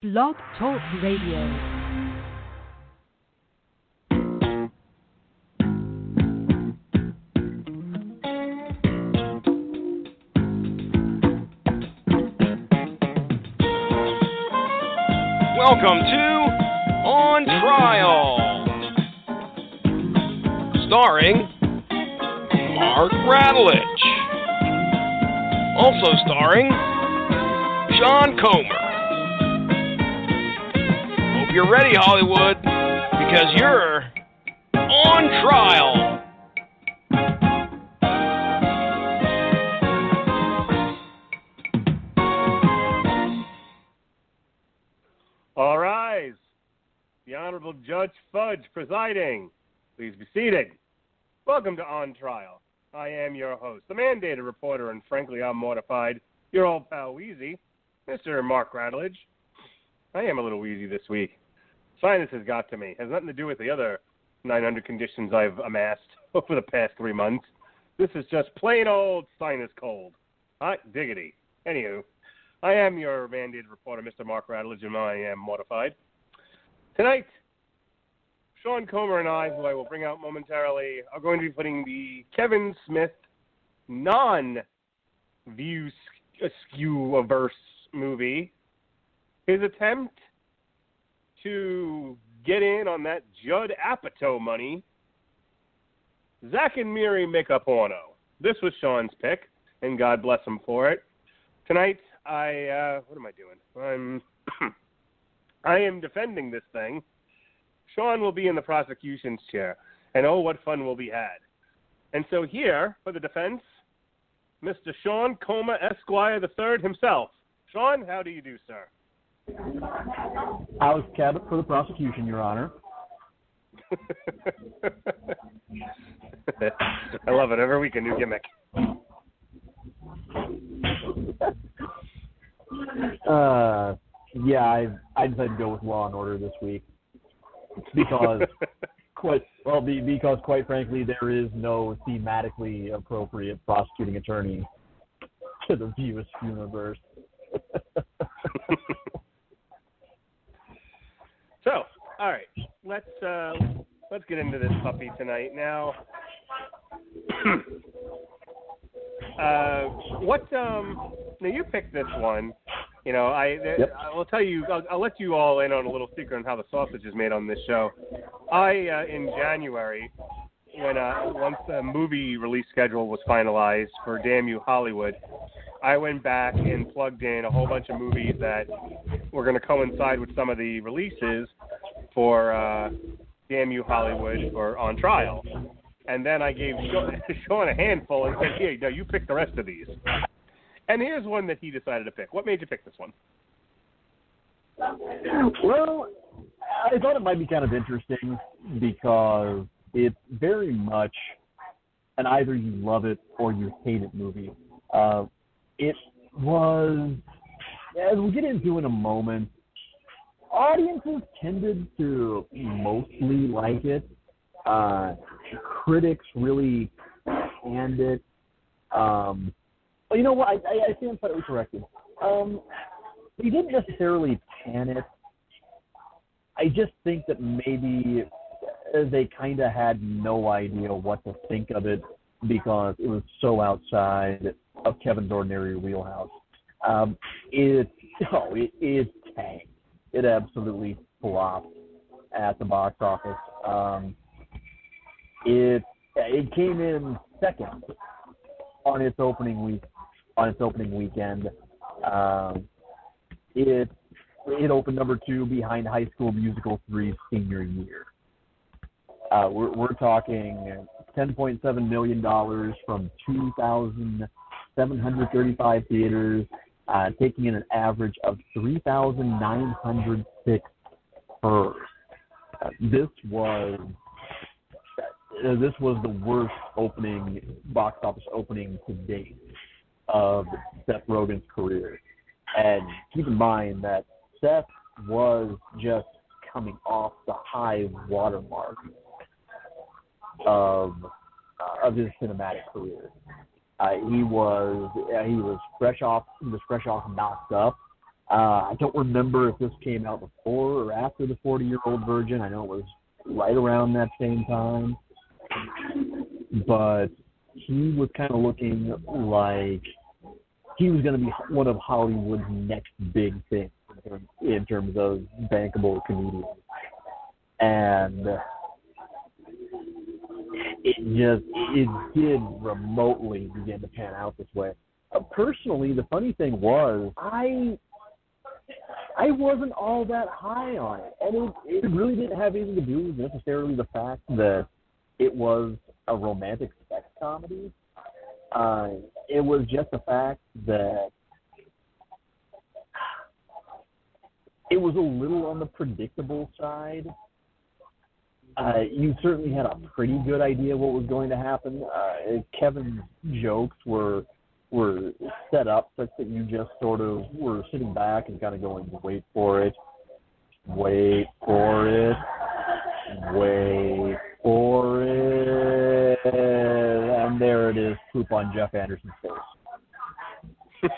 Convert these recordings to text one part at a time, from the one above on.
Blog Talk Radio. Welcome to On Trial, starring Mark Radulich, also starring Sean Comer. Hope you're ready, Hollywood, because you're on trial. All rise. The Honorable Judge Fudge presiding. Please be seated. Welcome to On Trial. I am your host, the mandated reporter, and frankly, I'm mortified. Your old pal Wheezy, Mr. Mark Radulich. I am a little wheezy this week. Sinus has got to me. It has nothing to do with the other 900 conditions I've amassed over the past 3 months. This is just plain old sinus cold. Hot diggity. Anywho, I am your mandated reporter, Mr. Mark Radulich, and I am mortified. Tonight, Sean Comer and I, who I will bring out momentarily, are going to be putting the Kevin Smith non-View Askewniverse movie, his attempt to get in on that Judd Apatow money, Zack and Miri Make a Porno. This was Sean's pick, and God bless him for it. Tonight, what am I doing? I am defending this thing. Sean will be in the prosecution's chair, and oh, what fun will be had. And so here, for the defense, Mr. Sean Comer, Esquire III himself. Sean, how do you do, sir? House Cabot for the prosecution, Your Honor. I love it. Every week a new gimmick. Yeah, I decided to go with Law and Order this week because, quite frankly, there is no thematically appropriate prosecuting attorney to the View Askewniverse. So, all right, let's get into this puppy tonight. Now, now you picked this one. You know, Yep. I will tell you. I'll let you all in on a little secret on how the sausage is made on this show. In January, when once the movie release schedule was finalized for Damn You Hollywood, I went back and plugged in a whole bunch of movies that were going to coincide with some of the releases for Damn You Hollywood or On Trial. And then I gave Sean a handful and said, here, no, you pick the rest of these. And here's one that he decided to pick. What made you pick this one? Well, I thought it might be kind of interesting because it's very much an either you love it or you hate it movie. It was, as we'll get into in a moment, audiences tended to mostly like it. Critics really panned it. But you know what? I stand slightly corrected. They didn't necessarily pan it. I just think that maybe they kind of had no idea what to think of it because it was so outside of Kevin's ordinary wheelhouse. It tanked. It absolutely flopped at the box office. It came in second on its opening week. On its opening weekend, it opened number 2 behind High School Musical 3's senior year. We're talking $10.7 million from 2,735 theaters, taking in an average of 3,906 per. This was the worst box office opening to date of Seth Rogen's career. And keep in mind that Seth was just coming off the high watermark of his cinematic career. He was fresh off Knocked Up, I don't remember if this came out before or after the 40-year-old virgin. I know it was right around that same time. But he was kind of looking like he was going to be one of Hollywood's next big things in terms of bankable comedians. And it did remotely begin to pan out this way. Personally, the funny thing was, I wasn't all that high on it. And it really didn't have anything to do with necessarily the fact that it was a romantic sex comedy. It was just the fact that it was a little on the predictable side. You certainly had a pretty good idea what was going to happen. Kevin's jokes were set up such that you just sort of were sitting back and kind of going, wait for it, wait for it, wait for it, and there it is, poop on Jeff Anderson's face.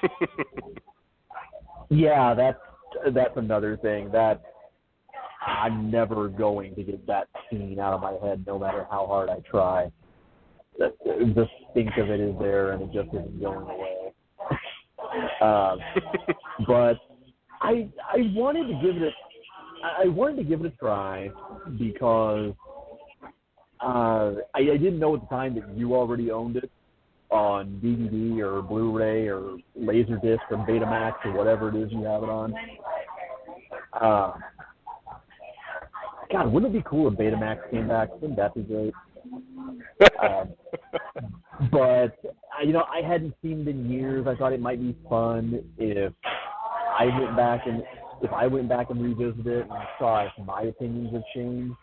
Yeah, that's another thing that I'm never going to get that scene out of my head, no matter how hard I try. The stink of it is there, and it just isn't going away. But I wanted to give it a try because I didn't know at the time that you already owned it on DVD or Blu-ray or Laserdisc or Betamax or whatever it is you have it on. God, wouldn't it be cool if Betamax came back? Wouldn't that be great? But I hadn't seen it in years. I thought it might be fun if I went back and revisited it and saw if my opinions have changed.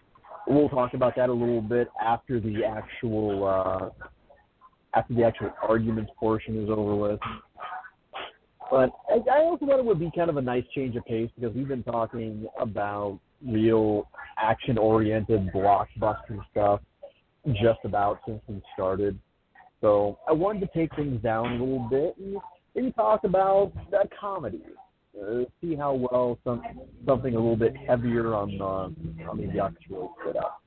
We'll talk about that a little bit after the actual arguments portion is over with. But I also thought it would be kind of a nice change of pace because we've been talking about real action-oriented blockbuster stuff just about since we started. So I wanted to take things down a little bit and maybe talk about a comedy. See how well something a little bit heavier on the yucks really fit up.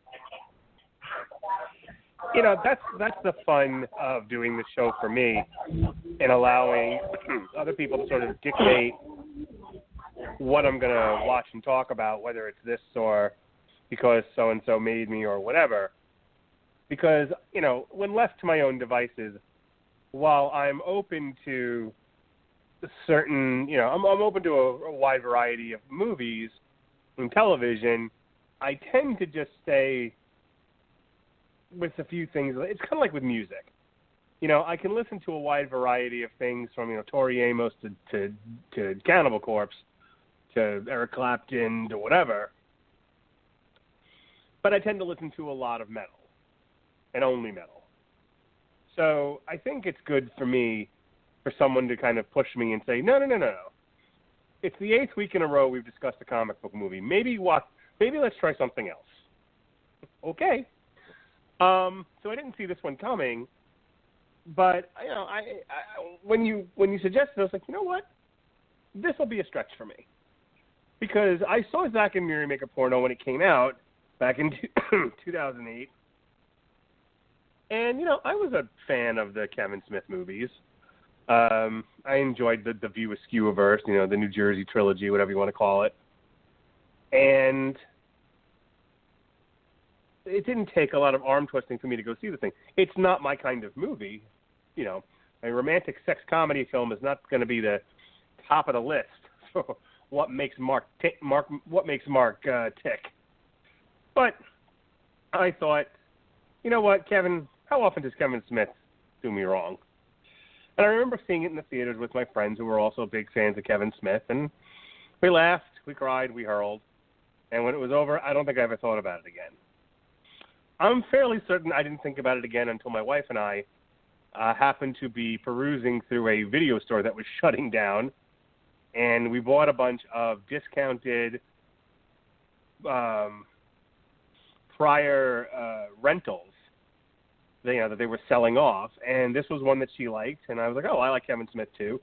That's the fun of doing the show for me and allowing other people to sort of dictate what I'm going to watch and talk about, whether it's this or because so-and-so made me or whatever. Because, when left to my own devices, while I'm open to certain, I'm open to a wide variety of movies and television, I tend to just stay with a few things. It's kind of like with music. I can listen to a wide variety of things from, Tori Amos to Cannibal Corpse to Eric Clapton to whatever. But I tend to listen to a lot of metal and only metal. So I think it's good for me for someone to kind of push me and say, no. It's the 8th week in a row we've discussed a comic book movie. Maybe let's try something else. Okay. So I didn't see this one coming, but I when you suggested it, I was like, you know what? This will be a stretch for me. Because I saw Zack and Miri Make a Porno when it came out back in 2008. And, I was a fan of the Kevin Smith movies. I enjoyed the View Askewniverse, the New Jersey trilogy, whatever you want to call it. And it didn't take a lot of arm twisting for me to go see the thing. It's not my kind of movie. A romantic sex comedy film is not going to be the top of the list for what makes Mark tick. But I thought, you know what, Kevin, how often does Kevin Smith do me wrong? And I remember seeing it in the theaters with my friends who were also big fans of Kevin Smith, and we laughed, we cried, we hurled, and when it was over, I don't think I ever thought about it again. I'm fairly certain I didn't think about it again until my wife and I happened to be perusing through a video store that was shutting down, and we bought a bunch of discounted prior rentals that they were selling off, and this was one that she liked, and I was like, oh, I like Kevin Smith too.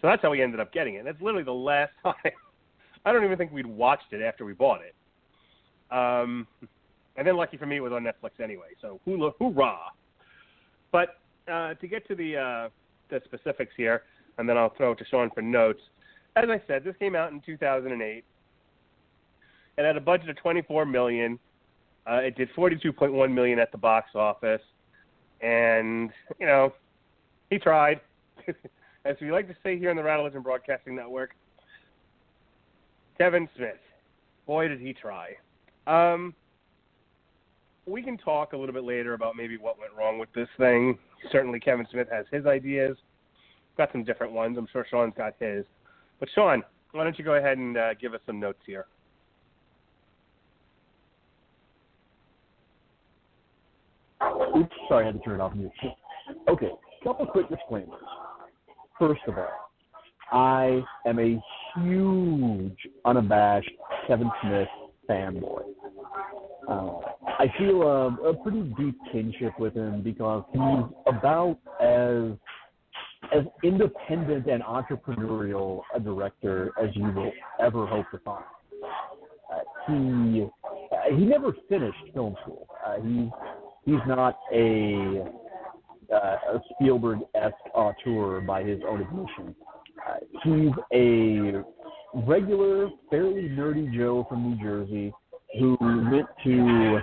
So that's how we ended up getting it. That's literally the last time. I don't even think we'd watched it after we bought it. And then lucky for me, it was on Netflix anyway. So hoorah. But to get to the specifics here, and then I'll throw it to Sean for notes. As I said, this came out in 2008. It had a budget of $24 million. It did $42.1 million at the box office. And, he tried. As we like to say here on the Radulich and Broadcasting Network, Kevin Smith. Boy, did he try. We can talk a little bit later about maybe what went wrong with this thing. Certainly Kevin Smith has his ideas. Got some different ones. I'm sure Sean's got his. But Sean, why don't you go ahead and give us some notes here? Oops, sorry, I had to turn it off mute. Okay, couple quick disclaimers. First of all, I am a huge, unabashed Kevin Smith fanboy. I feel a pretty deep kinship with him because he's about as independent and entrepreneurial a director as you will ever hope to find. He never finished film school. He's not a Spielberg-esque auteur by his own admission. He's a regular, fairly nerdy Joe from New Jersey who went to,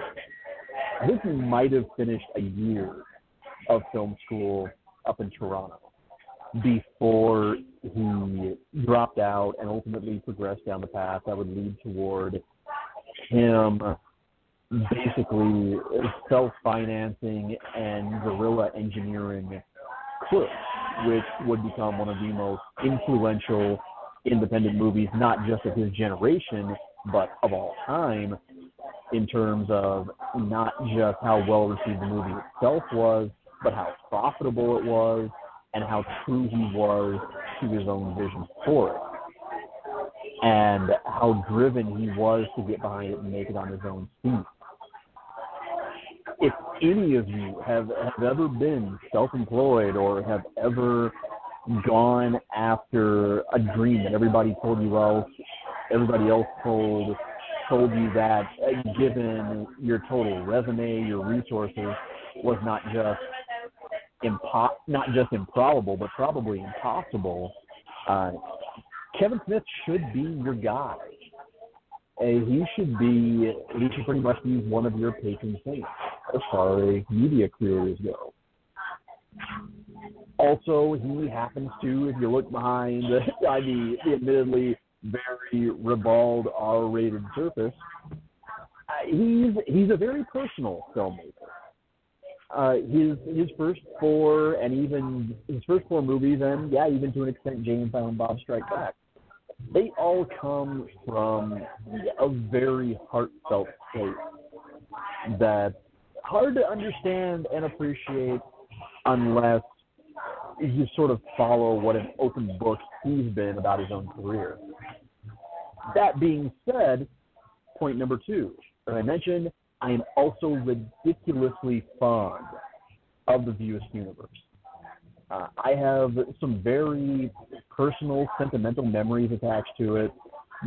I think he might have finished a year of film school up in Toronto before he dropped out and ultimately progressed down the path that would lead toward him basically self-financing and guerrilla engineering Clips, which would become one of the most influential independent movies, not just of his generation, but of all time, in terms of not just how well received the movie itself was, but how profitable it was, and how true he was to his own vision for it, and how driven he was to get behind it and make it on his own feet. If any of you have ever been self-employed or have ever gone after a dream that everybody told you else, everybody else told you that, given your total resume, your resources, was not just improbable, but probably impossible, Kevin Smith should be your guy. He should pretty much be one of your patron saints as far as media careers go. Also, he happens to, if you look behind the admittedly very ribald R-rated surface, he's a very personal filmmaker. His first four movies, and even to an extent Jay and Silent Bob Strike Back, they all come from a very heartfelt place that's hard to understand and appreciate unless you sort of follow what an open book he's been about his own career. That being said, point number 2, as I mentioned, I am also ridiculously fond of the View Askewniverse. I have some very personal, sentimental memories attached to it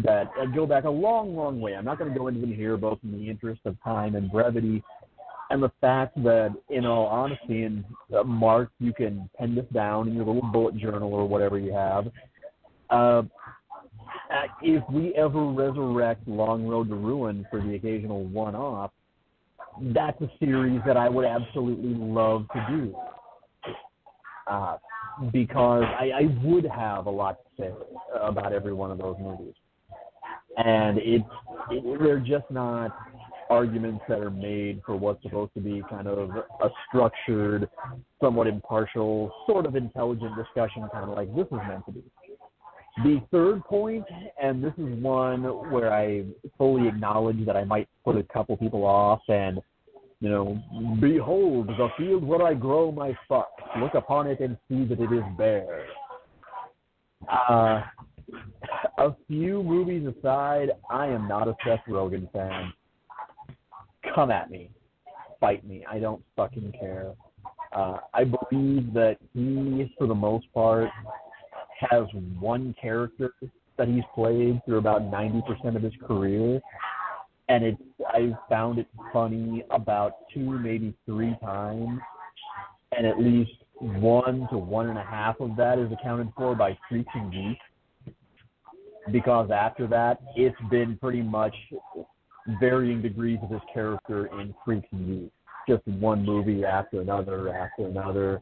that go back a long, long way. I'm not going to go into them here, both in the interest of time and brevity, and the fact that, in all honesty, and Mark, you can pen this down in your little bullet journal or whatever you have, if we ever resurrect Long Road to Ruin for the occasional one-off, that's a series that I would absolutely love to do. Because I would have a lot to say about every one of those movies. And they're just not arguments that are made for what's supposed to be kind of a structured, somewhat impartial, sort of intelligent discussion, kind of like this is meant to be. The third point, and this is one where I fully acknowledge that I might put a couple people off, and behold, the field where I grow my fuck. Look upon it and see that it is bare. A few movies aside, I am not a Seth Rogen fan. Come at me. Fight me. I don't fucking care. I believe that he, for the most part, has one character that he's played through about 90% of his career, and I found it funny about 2, maybe 3 times, and at least 1 to 1.5 of that is accounted for by Freaks and Geeks, because after that, it's been pretty much varying degrees of his character in Freaks and Geeks. Just one movie after another.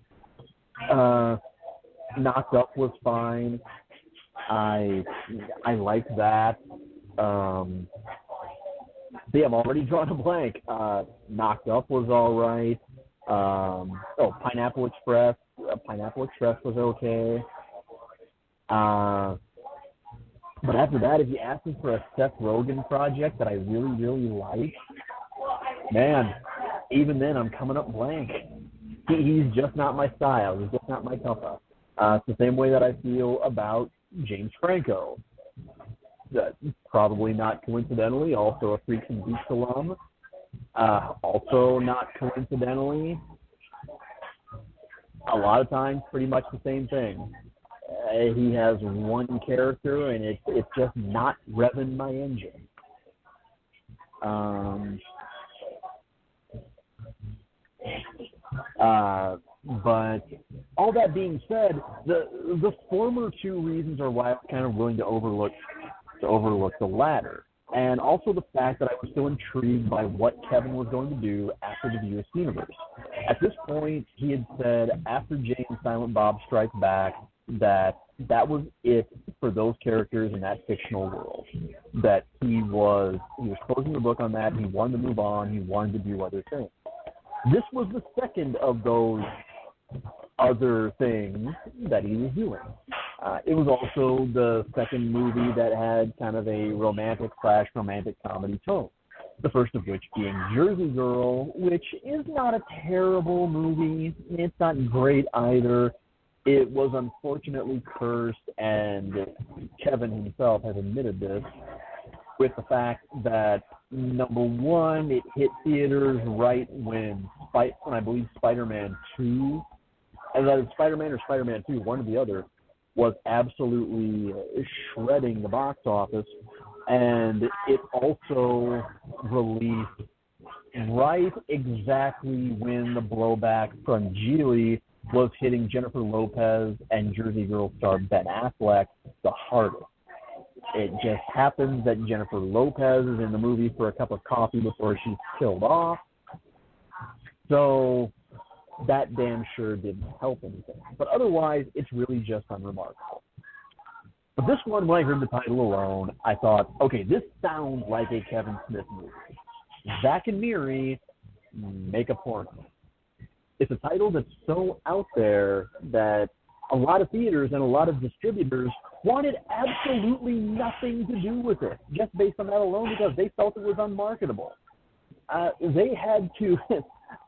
Knocked Up was fine. I like that. See, I'm already drawing a blank. Knocked Up was all right. Pineapple Express. Pineapple Express was okay. But after that, if you ask me for a Seth Rogen project that I really, really like, man, even then I'm coming up blank. He's just not my style. He's just not my cuppa. It's the same way that I feel about James Franco. Probably not coincidentally, also a Freaks and Geeks alum. Also not coincidentally, a lot of times pretty much the same thing. He has one character, and it's just not revving my engine. But all that being said, the former 2 reasons are why I was kind of willing to overlook the latter, and also the fact that I was still intrigued by what Kevin was going to do after the View Askewniverse. At this point, he had said after Jay and Silent Bob Strike Back that was it for those characters in that fictional world. That he was closing the book on that. He wanted to move on. He wanted to do other things. This was the second of those other things that he was doing. It was also the second movie that had kind of a romantic comedy tone. The first of which being Jersey Girl, which is not a terrible movie. It's not great either. It was unfortunately cursed, and Kevin himself has admitted this, with the fact that, number one, it hit theaters right when I believe Spider-Man 2, and that is Spider-Man or Spider-Man 2, one or the other, was absolutely shredding the box office, and it also released right exactly when the blowback from Geely was hitting Jennifer Lopez and Jersey Girl star Ben Affleck the hardest. It just happens that Jennifer Lopez is in the movie for a cup of coffee before she's killed off. So that damn sure didn't help anything. But otherwise, it's really just unremarkable. But this one, when I heard the title alone, I thought, okay, this sounds like a Kevin Smith movie. Zack and Miri Make a Porno. It's a title that's so out there that a lot of theaters and a lot of distributors wanted absolutely nothing to do with it, just based on that alone, because they felt it was unmarketable. They had to,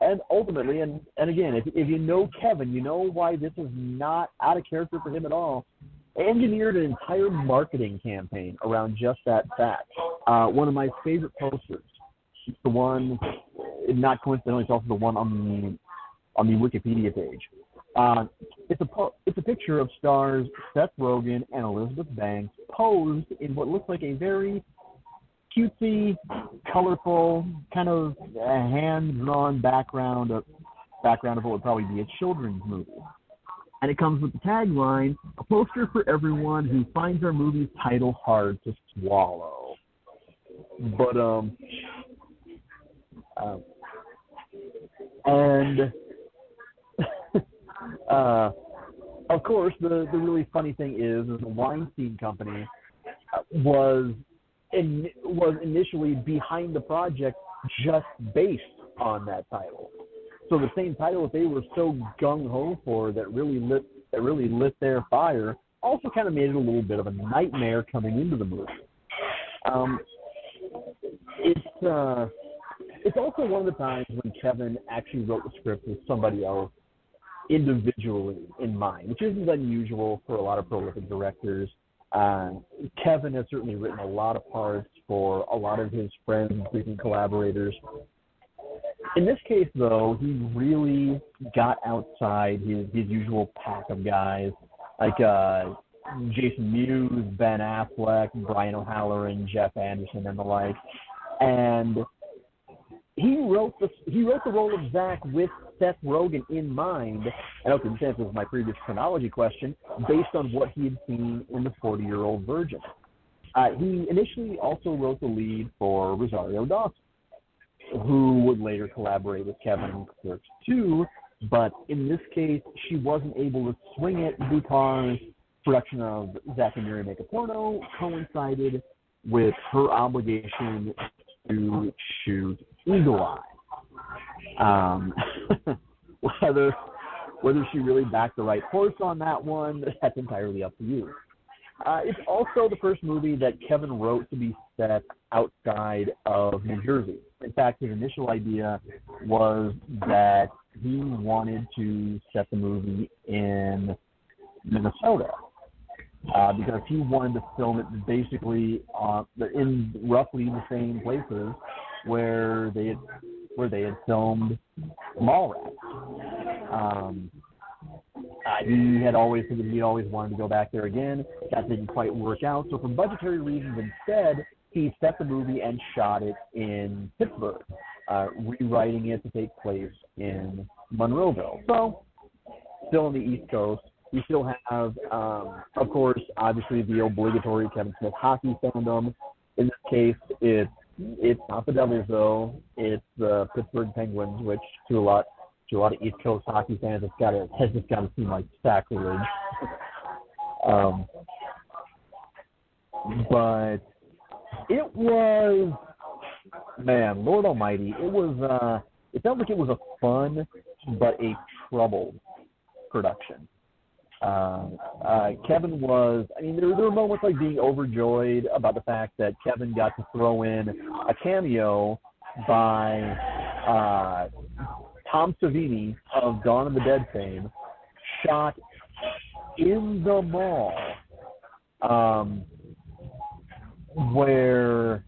and ultimately, and again, if you know Kevin, you know why this is not out of character for him at all. Engineered an entire marketing campaign around just that fact. One of my favorite posters, it's the one, not coincidentally, it's also the one on the Wikipedia page. It's a picture of stars Seth Rogen and Elizabeth Banks posed in what looks like a very cutesy, colorful, kind of hand-drawn background of what would probably be a children's movie. And it comes with the tagline, "A poster for everyone who finds our movie's title hard to swallow." But, of course, the really funny thing is the Weinstein Company was initially behind the project just based on that title. So the same title that they were so gung-ho for that really lit their fire also kind of made it a little bit of a nightmare coming into the movie. It's also one of the times when Kevin actually wrote the script with somebody else individually in mind, which isn't unusual for a lot of prolific directors. Kevin has certainly written a lot of parts for a lot of his friends and frequent collaborators. In this case, though, he really got outside his usual pack of guys. Like, Jason Mewes, Ben Affleck, Brian O'Halloran, Jeff Anderson, and the like. And he wrote the role of Zack with Seth Rogen in mind. And okay, this answers my previous chronology question, based on what he had seen in The 40-Year-Old Virgin. He initially also wrote the lead for Rosario Dawson, who would later collaborate with Kevin in Clerks 2, but in this case, she wasn't able to swing it because production of Zack and Miri Make a Porno coincided with her obligation to shoot Eagle Eye. Whether she really backed the right horse on that one, that's entirely up to you. It's also the first movie that Kevin wrote to be set outside of New Jersey. In fact, his initial idea was that he wanted to set the movie in Minnesota because he wanted to film it basically in roughly the same places where they had filmed Mallrats. He had always said that he always wanted to go back there again. That didn't quite work out. So for budgetary reasons, instead, he set the movie and shot it in Pittsburgh, rewriting it to take place in Monroeville. So still on the East Coast. We still have, of course, obviously the obligatory Kevin Smith hockey fandom. In this case, it's not the Devils, though. It's the Pittsburgh Penguins, which to a lot of East Coast hockey fans, has just got to seem like sacrilege. But it was, man, Lord Almighty, it felt like it was a fun but a troubled production. Kevin was, there were moments like being overjoyed about the fact that Kevin got to throw in a cameo by Tom Savini of Dawn of the Dead fame, shot in the mall, where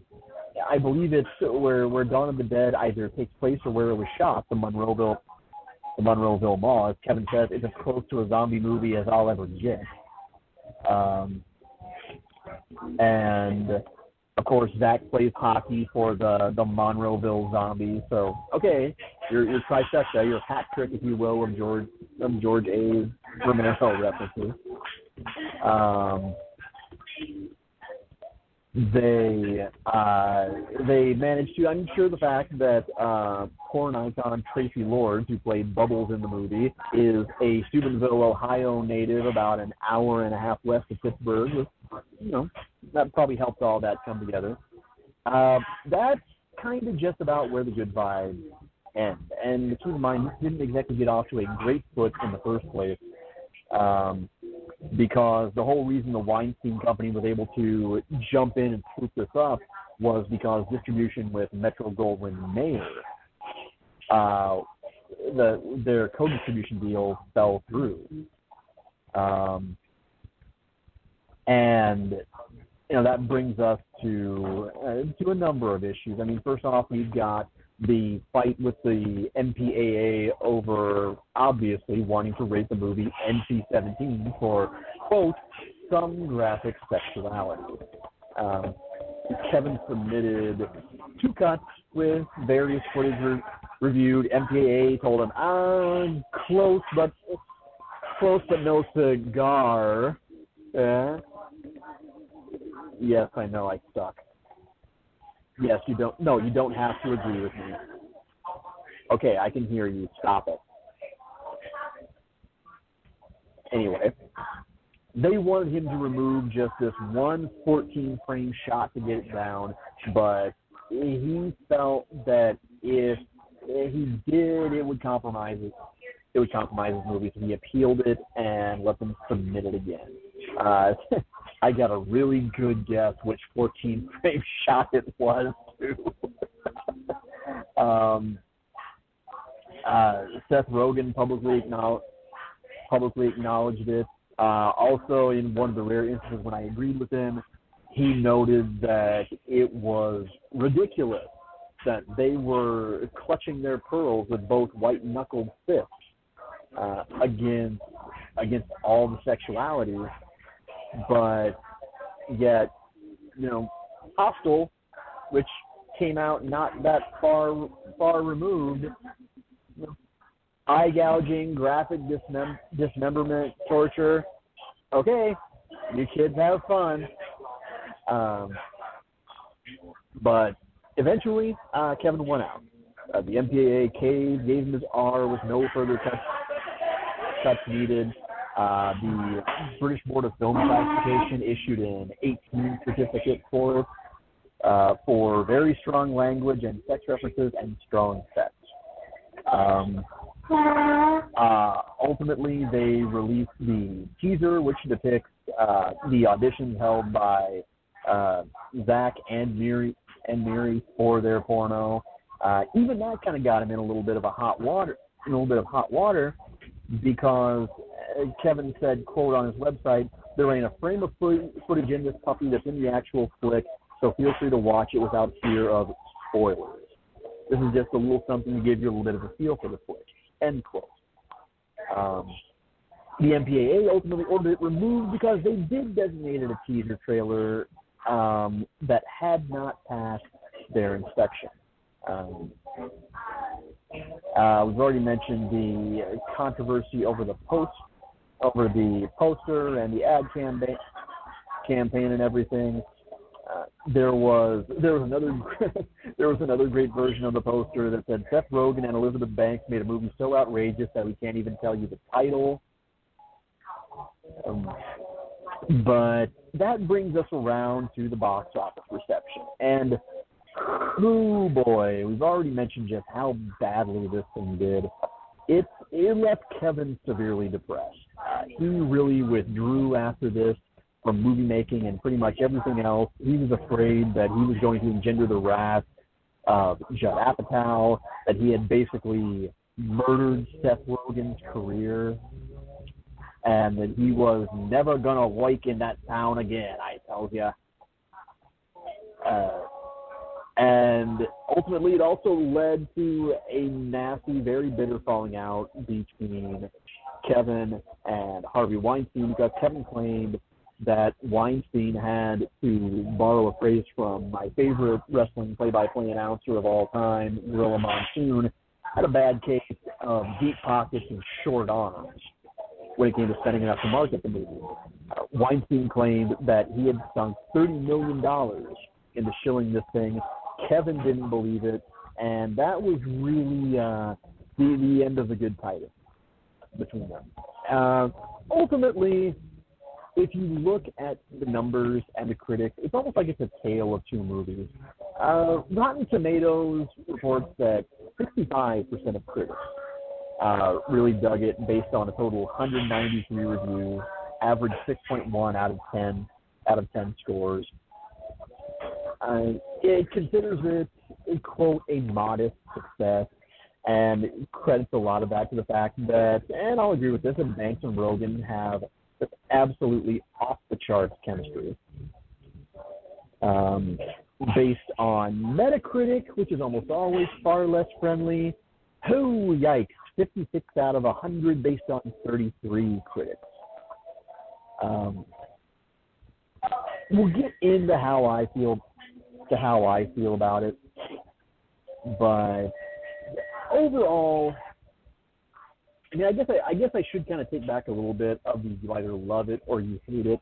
I believe it's where Dawn of the Dead either takes place or where it was shot, the Monroeville Mall. As Kevin says, it's as close to a zombie movie as I'll ever get. And of course, Zach plays hockey for the Monroeville Zombies. So, okay, your trifecta, your hat trick, if you will, of George A. Romero references. They managed to. I'm sure the fact that porn icon Tracy Lords, who played Bubbles in the movie, is a Steubenville, Ohio native, about an hour and a half west of Pittsburgh. That probably helped all that come together. That's kind of just about where the good vibes end. And keep in mind, this didn't exactly get off to a great foot in the first place, because the whole reason the Weinstein Company was able to jump in and swoop this up was because distribution with Metro-Goldwyn-Mayer, their co-distribution deal fell through. And that brings us to a number of issues. First off, we've got the fight with the MPAA over obviously wanting to rate the movie NC-17 for, quote, some graphic sexuality. Kevin submitted 2 cuts with various footage reviewed. MPAA told him, close but no cigar. Yes, I know, I suck. Yes, you don't have to agree with me. Okay, I can hear you. Stop it. Anyway, they wanted him to remove just this one 14-frame shot to get it down, but he felt that if he did, it would compromise it. It would compromise his movie, so he appealed it and let them submit it again. I got a really good guess which 14-frame shot it was, too. Seth Rogen publicly acknowledged it. Also, in one of the rare instances when I agreed with him, he noted that it was ridiculous that they were clutching their pearls with both white-knuckled fists against all the sexuality. but yet, Hostel, which came out not that far removed, eye gouging, graphic dismemberment, torture. Okay, you kids have fun. But eventually, Kevin won out. The MPAA gave him his R with no further cuts needed. The British Board of Film Classification issued an 18 certificate for very strong language and sex references and strong sets. Ultimately, they released the teaser, which depicts the auditions held by Zack and Miri for their porno. Even that kind of got him in a little bit of hot water, because Kevin said, quote on his website, "There ain't a frame of footage in this puppy that's in the actual flick, so feel free to watch it without fear of spoilers. This is just a little something to give you a little bit of a feel for the flick," end quote. The MPAA ultimately ordered it removed because they did designate it a teaser trailer that had not passed their inspection. We've already mentioned the controversy over the poster and the ad campaign and everything. There was another great version of the poster that said Seth Rogen and Elizabeth Banks made a movie so outrageous that we can't even tell you the title. But that brings us around to the box office reception. And, oh boy, we've already mentioned just how badly this thing did. It left Kevin severely depressed. He really withdrew after this from movie making and pretty much everything else. He was afraid that he was going to engender the wrath of Judd Apatow, that he had basically murdered Seth Rogen's career, and that he was never going to work in that town again, I tell you. And ultimately, it also led to a nasty, very bitter falling out between Kevin and Harvey Weinstein, because Kevin claimed that Weinstein had to borrow a phrase from my favorite wrestling play-by-play announcer of all time, Gorilla Monsoon, had a bad case of deep pockets and short arms when it came to spending enough to market the movie. Weinstein claimed that he had sunk $30 million into shilling this thing. Kevin didn't believe it, and that was really the end of the good tidings between them. Ultimately, if you look at the numbers and the critics, it's almost like it's a tale of two movies. Rotten Tomatoes reports that 65% of critics really dug it, based on a total of 193 reviews, average 6.1 out of 10 scores. It considers it, quote, a modest success, and credits a lot of that to the fact that, and I'll agree with this, that Banks and Rogen have absolutely off-the-charts chemistry. Based on Metacritic, which is almost always far less friendly, oh, yikes, 56 out of 100 based on 33 critics. We'll get into how I feel about it, but overall, I mean, I guess I should kind of take back a little bit of the you either love it or you hate it.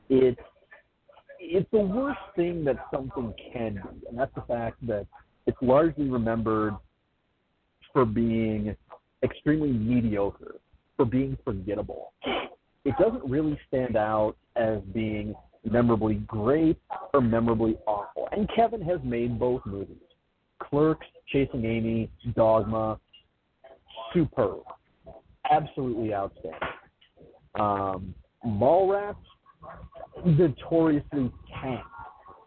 It's the worst thing that something can be, and that's the fact that it's largely remembered for being extremely mediocre, for being forgettable. It doesn't really stand out as being memorably great or memorably awful. And Kevin has made both movies. Clerks, Chasing Amy, Dogma, superb. Absolutely outstanding. Mallrats, notoriously tanked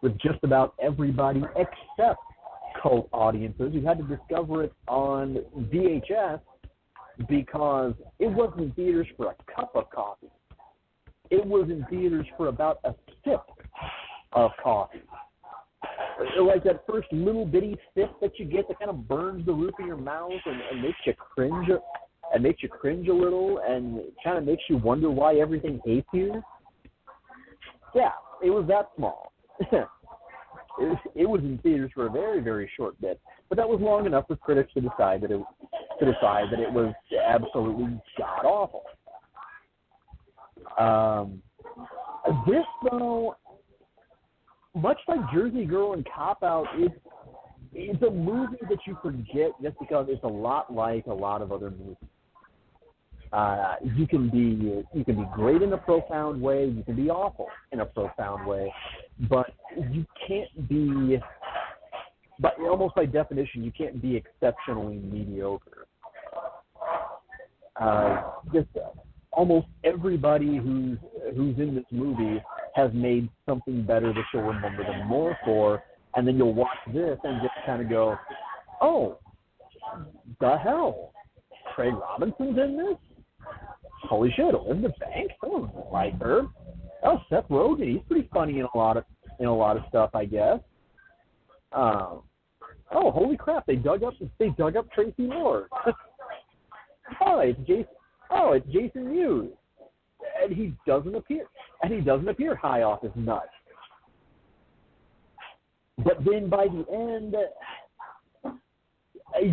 with just about everybody except cult audiences who had to discover it on VHS because it wasn't in theaters for a cup of coffee. It was in theaters for about a sip of coffee. Like that first little bitty sip that you get that kind of burns the roof of your mouth and makes you cringe. It makes you cringe a little and kind of makes you wonder why everything hates you. Yeah, it was that small. It was in theaters for a very, very short bit, but that was long enough for critics to decide that it was absolutely god awful. This, though, much like Jersey Girl and Cop Out, it's a movie that you forget just because it's a lot like a lot of other movies. You can be great in a profound way, you can be awful in a profound way, but you can't be, but almost by definition, you can't be exceptionally mediocre. Just almost everybody who's in this movie has made something better that you'll remember them more for, and then you'll watch this and just kind of go, oh, the hell, Craig Robinson's in this? Holy shit, Elizabeth Banks? I don't like her. Oh, Seth Rogen, he's pretty funny in a lot of stuff, I guess. Oh, holy crap, they dug up Tracy Lord. It's Jason Mewes. And he doesn't appear high off his nuts. But then by the end,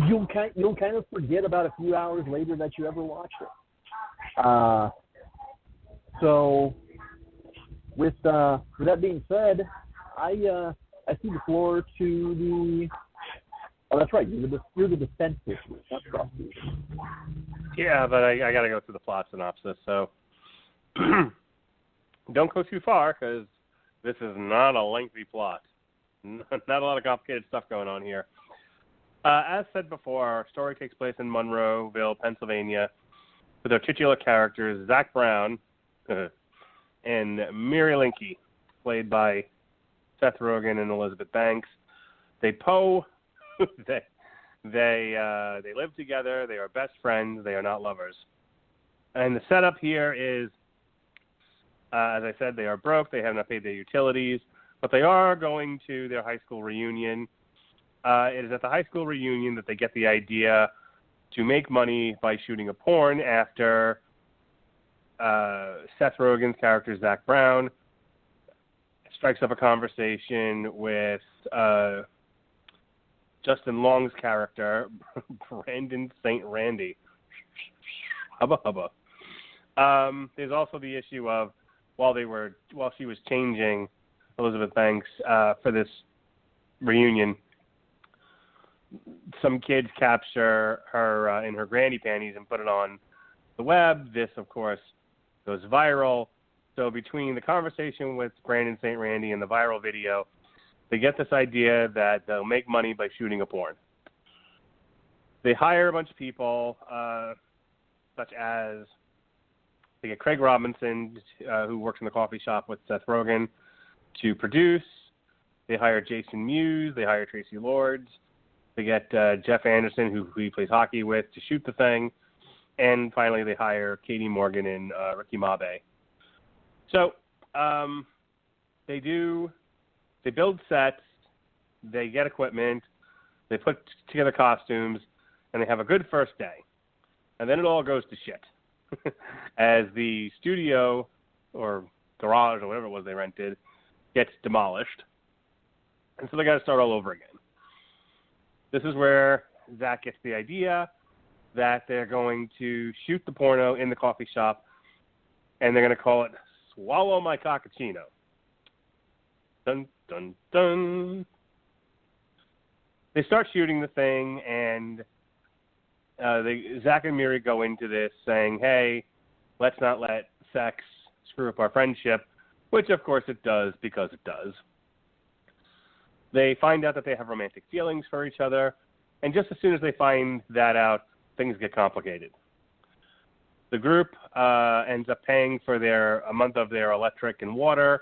you'll kind of forget about a few hours later that you ever watched it. So with that being said, I see the floor to the. Oh, that's right. You're the defense this week, not prosecution. Yeah, but I got to go through the plot synopsis. So don't go too far because this is not a lengthy plot. Not a lot of complicated stuff going on here. As said before, our story takes place in Monroeville, Pennsylvania, with our titular characters Zach Brown and Miri Linky, played by Seth Rogen and Elizabeth Banks. They live together. They are best friends. They are not lovers. And the setup here is, as I said, they are broke. They have not paid their utilities, but they are going to their high school reunion. It is at the high school reunion that they get the idea to make money by shooting a porn after Seth Rogen's character, Zach Brown, strikes up a conversation with Justin Long's character, Brandon St. Randy. Hubba hubba. There's also the issue of while she was changing Elizabeth Banks for this reunion, some kids capture her in her granny panties and put it on the web. This, of course, goes viral. So between the conversation with Brandon St. Randy and the viral video, they get this idea that they'll make money by shooting a porn. They hire a bunch of people, such as they get Craig Robinson, who works in the coffee shop with Seth Rogen, to produce. They hire Jason Mewes. They hire Tracy Lords. They get Jeff Anderson, who he plays hockey with, to shoot the thing. And finally, they hire Katie Morgan and Ricky Mabe. So they build sets, they get equipment, they put together costumes, and they have a good first day. And then it all goes to shit. As the studio or garage or whatever it was they rented gets demolished. And so they got to start all over again. This is where Zach gets the idea that they're going to shoot the porno in the coffee shop, and they're going to call it Swallow My Cockachino. Dun, dun, dun. They start shooting the thing, and Zack and Miri go into this saying, hey, let's not let sex screw up our friendship, which, of course, it does because it does. They find out that they have romantic feelings for each other, and just as soon as they find that out, things get complicated. The group ends up paying for a month of their electric and water.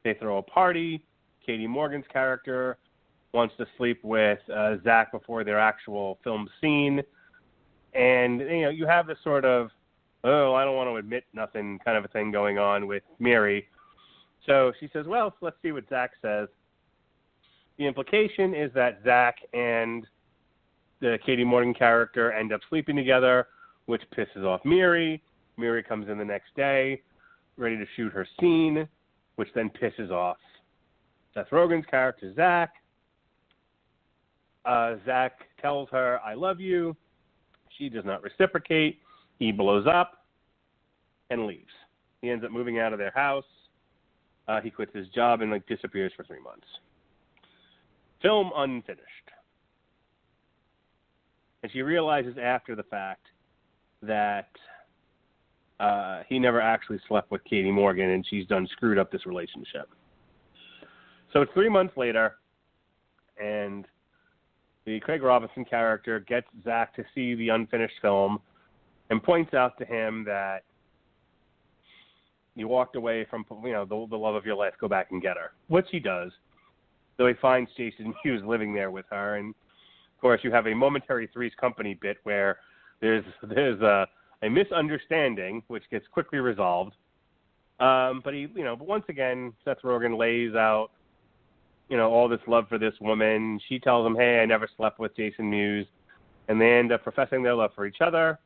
They throw a party. Katie Morgan's character wants to sleep with Zach before their actual film scene. And, you have this sort of, oh, I don't want to admit nothing kind of a thing going on with Miri. So she says, well, let's see what Zach says. The implication is that Zach and the Katie Morgan character end up sleeping together, which pisses off Miri. Miri comes in the next day, ready to shoot her scene. which then pisses off Seth Rogen's character, Zach. Zach tells her, I love you. She does not reciprocate. He blows up and leaves. He ends up moving out of their house. He quits his job and disappears for 3 months. Film unfinished. And she realizes after the fact that he never actually slept with Katie Morgan, and she's done screwed up this relationship. So it's 3 months later, and the Craig Robinson character gets Zach to see the unfinished film and points out to him that you walked away from, the love of your life, go back and get her. Which he does, though he finds Jason Hughes living there with her. And, of course, you have a momentary Three's Company bit where there's a misunderstanding, which gets quickly resolved. But once again, Seth Rogen lays out, all this love for this woman. She tells him, hey, I never slept with Jason Mewes. And they end up professing their love for each other.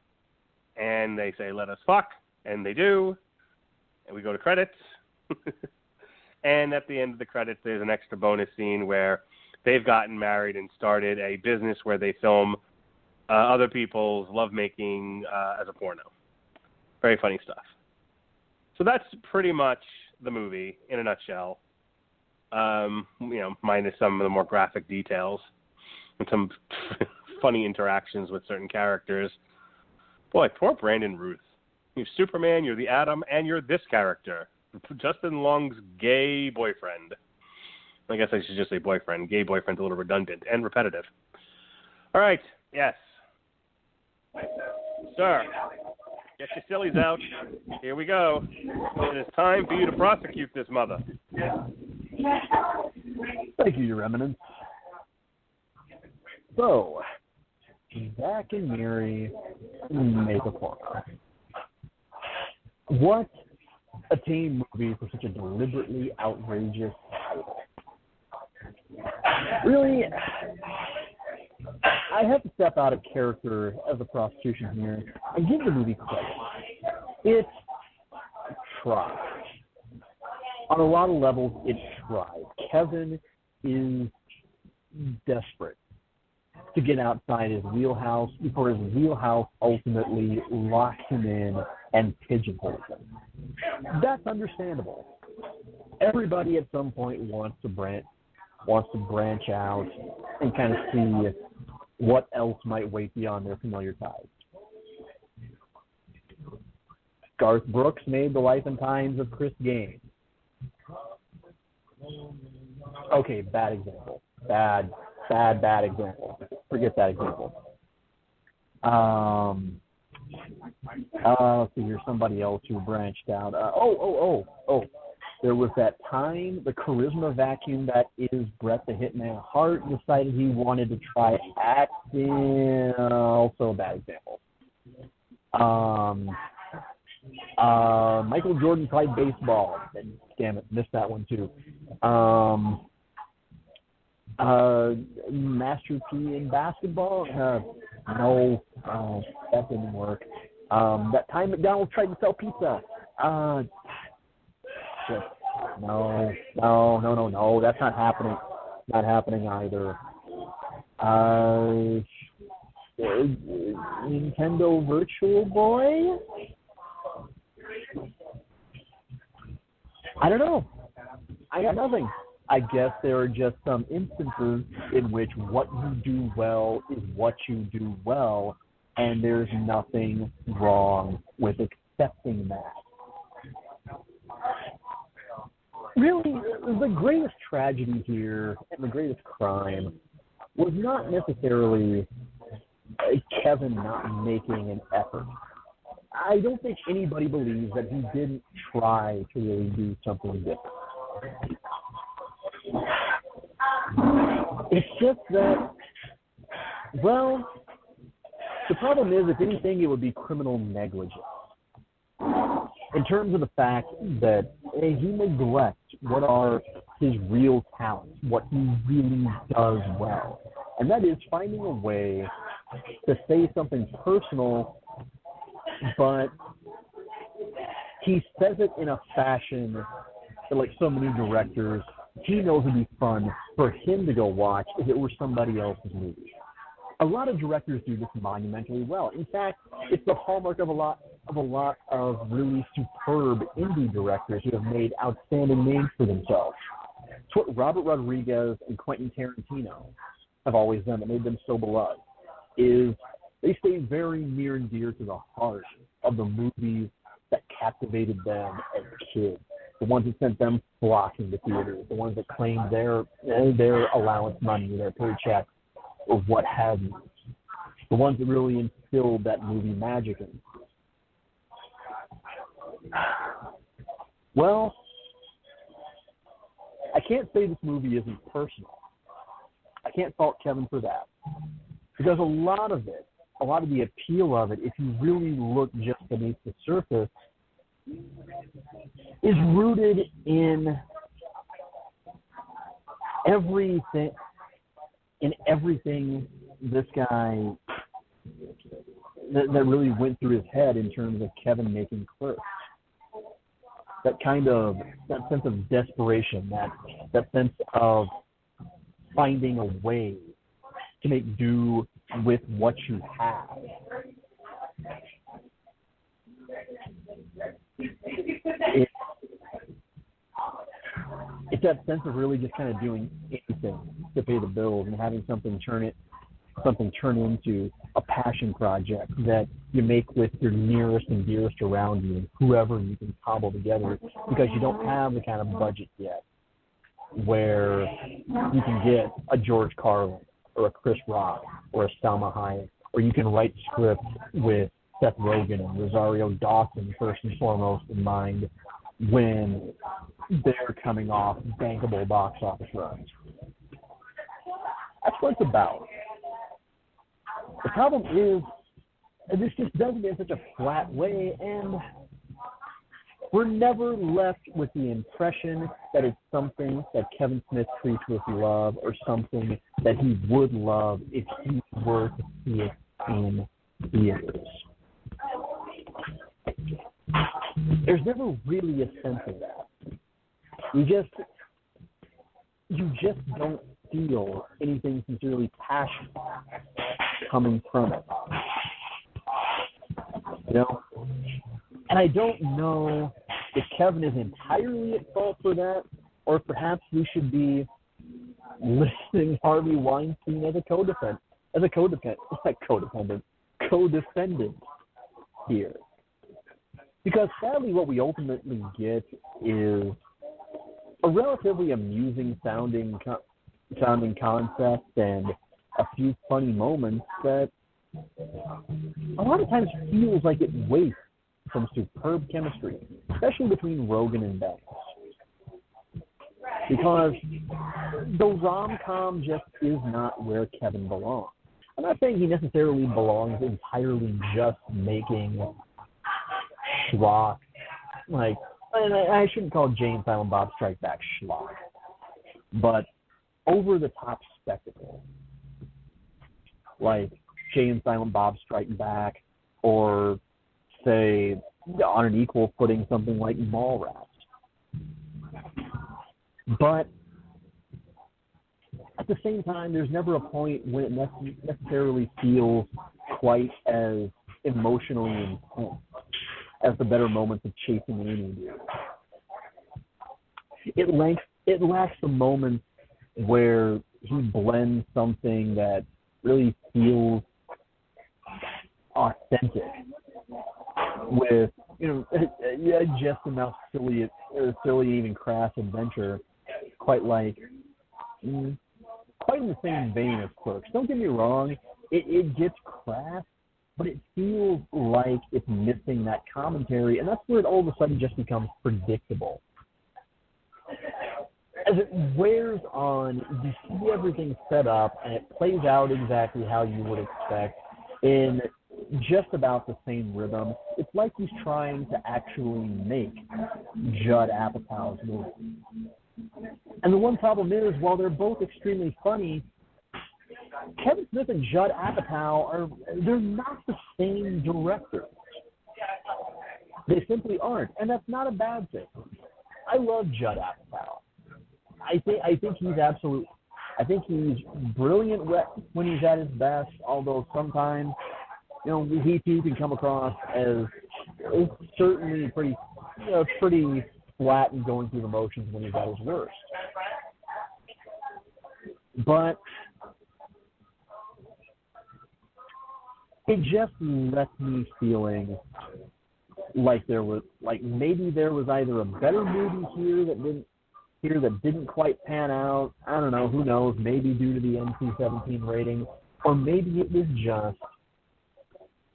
And they say, let us fuck. And they do. And we go to credits. And at the end of the credits, there's an extra bonus scene where they've gotten married and started a business where they film other people's lovemaking as a porno. Very funny stuff. So that's pretty much the movie in a nutshell. Minus some of the more graphic details and some funny interactions with certain characters. Boy, poor Brandon Ruth. You're Superman, you're the Atom, and you're this character. Justin Long's gay boyfriend. I guess I should just say boyfriend. Gay boyfriend's a little redundant and repetitive. All right, yes. Sir, get your sillies out. Here we go. It is time for you to prosecute this mother. Thank you, Your Eminence. So, Zack and Miri Make a Porno. What a teen movie for such a deliberately outrageous title. Really, I have to step out of character as a prosecution here and give the movie credit. It tried. On a lot of levels, it tried. Kevin is desperate to get outside his wheelhouse before his wheelhouse ultimately locks him in and pigeonholes him. That's understandable. Everybody at some point wants to branch out and kind of see what else might wait beyond their familiar ties. Garth Brooks made The Life and Times of Chris Gaines. Okay, bad example. Bad example. Forget that example. Let's see, here's somebody else who branched out. There was that time the charisma vacuum that is Bret the Hitman Hart decided he wanted to try acting. Also a bad example. Michael Jordan played baseball. Damn it, missed that one too. Master P in basketball? No, that didn't work. That time McDonald's tried to sell pizza. Shit. No, that's not happening. Not happening either. Nintendo Virtual Boy? I don't know. I got nothing. I guess there are just some instances in which what you do well is what you do well, and there's nothing wrong with accepting that. Really, the greatest tragedy here and the greatest crime was not necessarily Kevin not making an effort. I don't think anybody believes that he didn't try to really do something different. It's just that, well, the problem is, if anything, it would be criminal negligence. In terms of the fact that he neglects what are his real talents, what he really does well. And that is finding a way to say something personal, but he says it in a fashion that, like some new directors, he knows it'd be fun for him to go watch if it were somebody else's movie. A lot of directors do this monumentally well. In fact, it's the hallmark of a lot of really superb indie directors who have made outstanding names for themselves. It's what Robert Rodriguez and Quentin Tarantino have always done that made them so beloved, is they stay very near and dear to the heart of the movies that captivated them as kids, the ones that sent them flocking to theaters, the ones that claimed their allowance money, their paycheck, or what have you, the ones that really instilled that movie magic in. Well, I can't say this movie isn't personal. I can't fault Kevin for that. Because a lot of the appeal of it, if you really look just beneath the surface, is rooted in everything this guy that really went through his head in terms of Kevin making Clerks. That sense of desperation, that sense of finding a way to make do with what you have. It's that sense of really just kind of doing anything to pay the bills and having something turn into a passion project that you make with your nearest and dearest around you and whoever you can cobble together, because you don't have the kind of budget yet where you can get a George Carlin or a Chris Rock or a Salma Hayek, or you can write scripts with Seth Rogen and Rosario Dawson first and foremost in mind when they're coming off bankable box office runs. That's what it's about. The problem is, this just does it in such a flat way, and we're never left with the impression that it's something that Kevin Smith treats with love or something that he would love if he were to see it in theaters. There's never really a sense of that. You just don't feel anything sincerely passionate coming from it. You know? And I don't know if Kevin is entirely at fault for that, or perhaps we should be listing Harvey Weinstein as a co-defendant here. Because sadly what we ultimately get is a relatively amusing sounding concept and a few funny moments that a lot of times feels like it wastes some superb chemistry, especially between Rogen and Banks. Because the rom-com just is not where Kevin belongs. I'm not saying he necessarily belongs entirely just making schlock, and I shouldn't call Jay and Silent Bob Strike Back schlock, but over-the-top spectacle, like Jay and Silent Bob Strike Back, or say on an equal footing something like Mallrats. But at the same time, there's never a point when it necessarily feels quite as emotionally intense as the better moments of Chasing Amy do. It lacks the moments where he blends something that really feels authentic with, just enough silly, even crass adventure, quite in the same vein as Clerks. Don't get me wrong, it gets crass, but it feels like it's missing that commentary, and that's where it all of a sudden just becomes predictable. As it wears on, you see everything set up, and it plays out exactly how you would expect in just about the same rhythm. It's like he's trying to actually make Judd Apatow's movie. And the one problem is, while they're both extremely funny, Kevin Smith and Judd Apatow they're not the same director. They simply aren't, and that's not a bad thing. I love Judd Apatow. I think he's brilliant when he's at his best, although sometimes, he too can come across as certainly pretty flat and going through the motions when he's at his worst. But it just left me feeling like maybe there was either a better movie here that didn't quite pan out. I don't know, who knows, maybe due to the NC-17 rating, or maybe it was just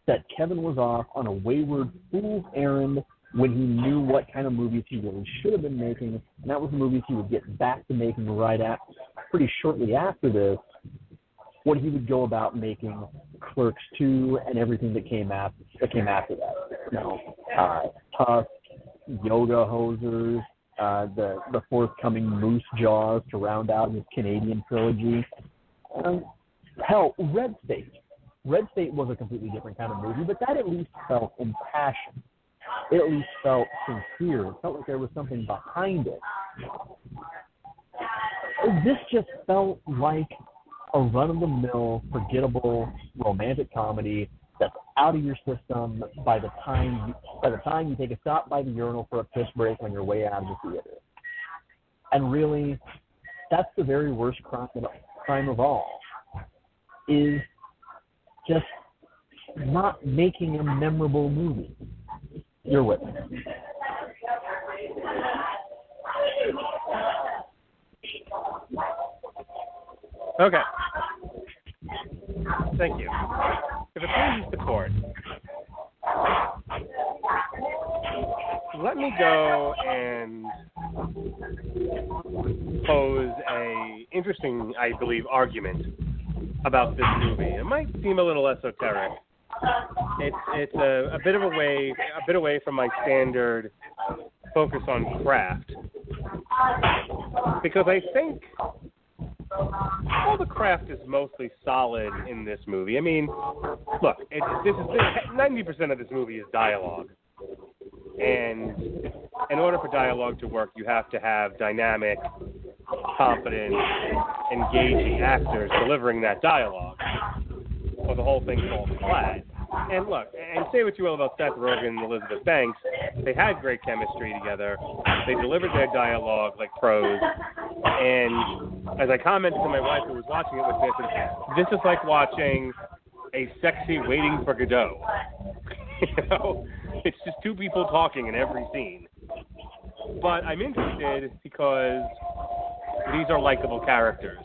that Kevin was off on a wayward fool's errand when he knew what kind of movies he really should have been making, and that was the movies he would get back to making pretty shortly after this, what he would go about making Clerks 2 and everything that came after that. Tusk, Yoga Hosers, the forthcoming Moose Jaws to round out his Canadian trilogy. Hell, Red State. Red State was a completely different kind of movie, but that at least felt impassioned. It at least felt sincere. It felt like there was something behind it. This just felt like a run-of-the-mill, forgettable romantic comedy that's out of your system by the time you take a stop by the urinal for a piss break on your way out of the theater. And really, that's the very worst crime of all, is just not making a memorable movie. You're with me. Okay. Thank you. If it pleases the court, let me go and pose a interesting, I believe, argument about this movie. It might seem a little esoteric. It's a bit away from my standard focus on craft, because I think all the craft is mostly solid in this movie. I mean, look, 90% of this movie is dialogue, and in order for dialogue to work, you have to have dynamic, competent, engaging actors delivering that dialogue, or the whole thing falls flat. And look, and say what you will about Seth Rogen and Elizabeth Banks, they had great chemistry together. They delivered their dialogue like pros. And as I commented to my wife who was watching it with me, I said, this is like watching a sexy Waiting for Godot. It's just two people talking in every scene. But I'm interested because these are likable characters.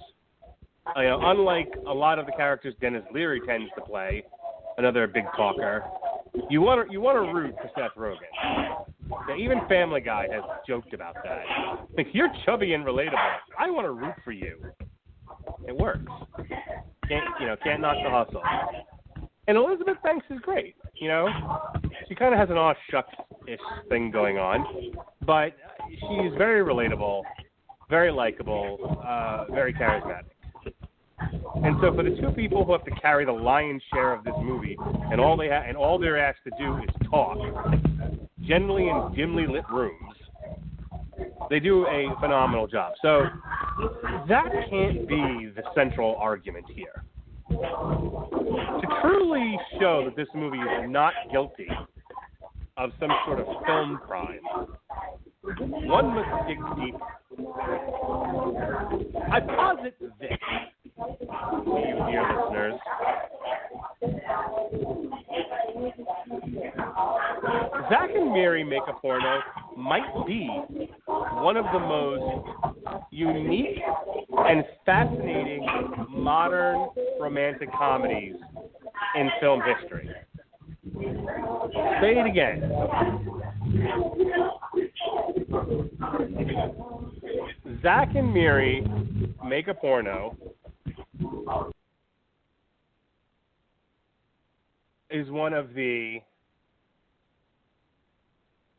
Unlike a lot of the characters Dennis Leary tends to play, another big talker, you want to root for Seth Rogen. Now, even Family Guy has joked about that. Like, you're chubby and relatable. I want to root for you. It works. Can't knock the hustle. And Elizabeth Banks is great. She kind of has an aw shucks-ish thing going on, but she's very relatable, very likable, very charismatic. And so for the two people who have to carry the lion's share of this movie, and all they're asked to do is talk, generally in dimly lit rooms, they do a phenomenal job. So that can't be the central argument here. To truly show that this movie is not guilty of some sort of film crime, one must dig deep. I posit this, you dear listeners. Zack and Miri Make a Porno might be one of the most unique and fascinating modern romantic comedies in film history. Say it again. Zack and Miri Make a Porno is one of the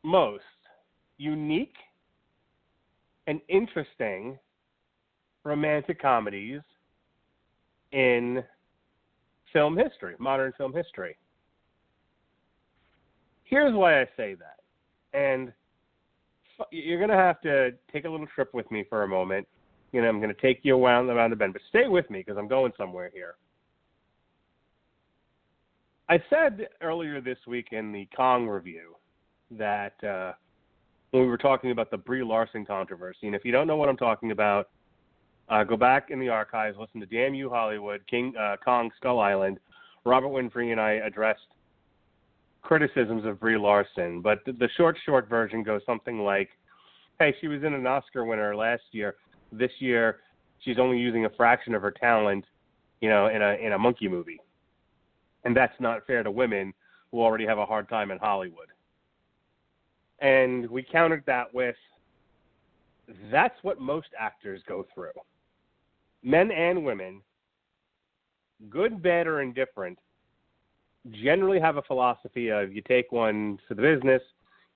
most unique and interesting romantic comedies in film history, modern film history. Here's why I say that. And you're going to have to take a little trip with me for a moment. You know, I'm going to take you around the bend, but stay with me because I'm going somewhere here. I said earlier this week in the Kong review that when we were talking about the Brie Larson controversy, and if you don't know what I'm talking about, go back in the archives, listen to Damn You Hollywood, Kong Skull Island. Robert Winfrey and I addressed criticisms of Brie Larson, but the short version goes something like, hey, she was in an Oscar winner last year. This year, she's only using a fraction of her talent, you know, in a monkey movie. And that's not fair to women who already have a hard time in Hollywood. And we countered that with, that's what most actors go through. Men and women, good, bad, or indifferent, generally have a philosophy of you take one for the business,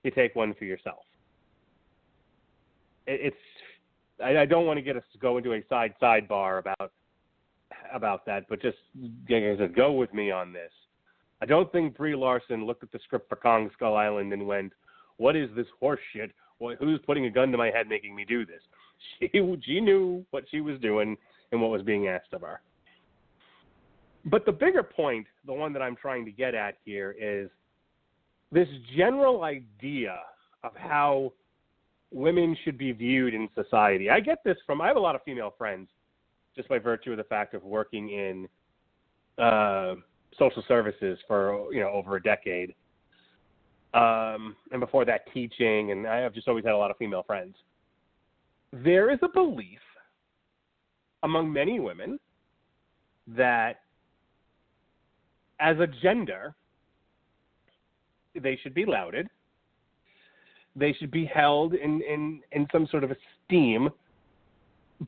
you take one for yourself. I don't want to get us to go into a sidebar about that, but just go with me on this. I don't think Brie Larson looked at the script for Kong Skull Island and went, what is this horse shit? Who's putting a gun to my head making me do this? She knew what she was doing and what was being asked of her. But the bigger point, the one that I'm trying to get at here, is this general idea of how women should be viewed in society. I get this I have a lot of female friends just by virtue of the fact of working in social services for, over a decade. And before that, teaching, and I have just always had a lot of female friends. There is a belief among many women that as a gender, they should be lauded. They should be held in some sort of esteem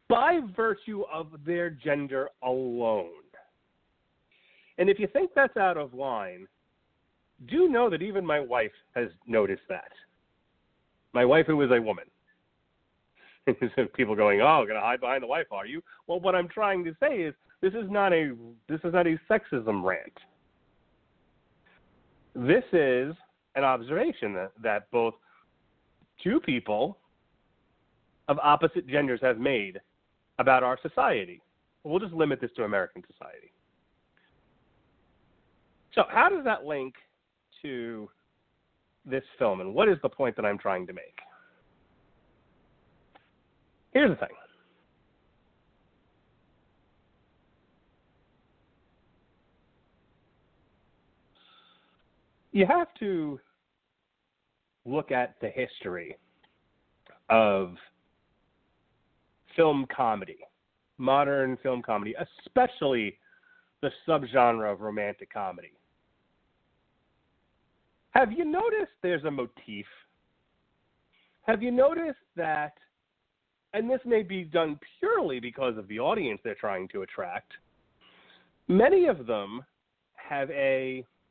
by virtue of their gender alone. And if you think that's out of line, do know that even my wife has noticed that. My wife, who is a woman. People going, oh, going to hide behind the wife, are you? Well, what I'm trying to say is this is not a sexism rant. This is an observation that both two people of opposite genders have made about our society. We'll just limit this to American society. So how does that link to this film, and what is the point that I'm trying to make? Here's the thing. You have to look at the history of film comedy, modern film comedy, especially the subgenre of romantic comedy. Have you noticed there's a motif? Have you noticed that, and this may be done purely because of the audience they're trying to attract, many of them have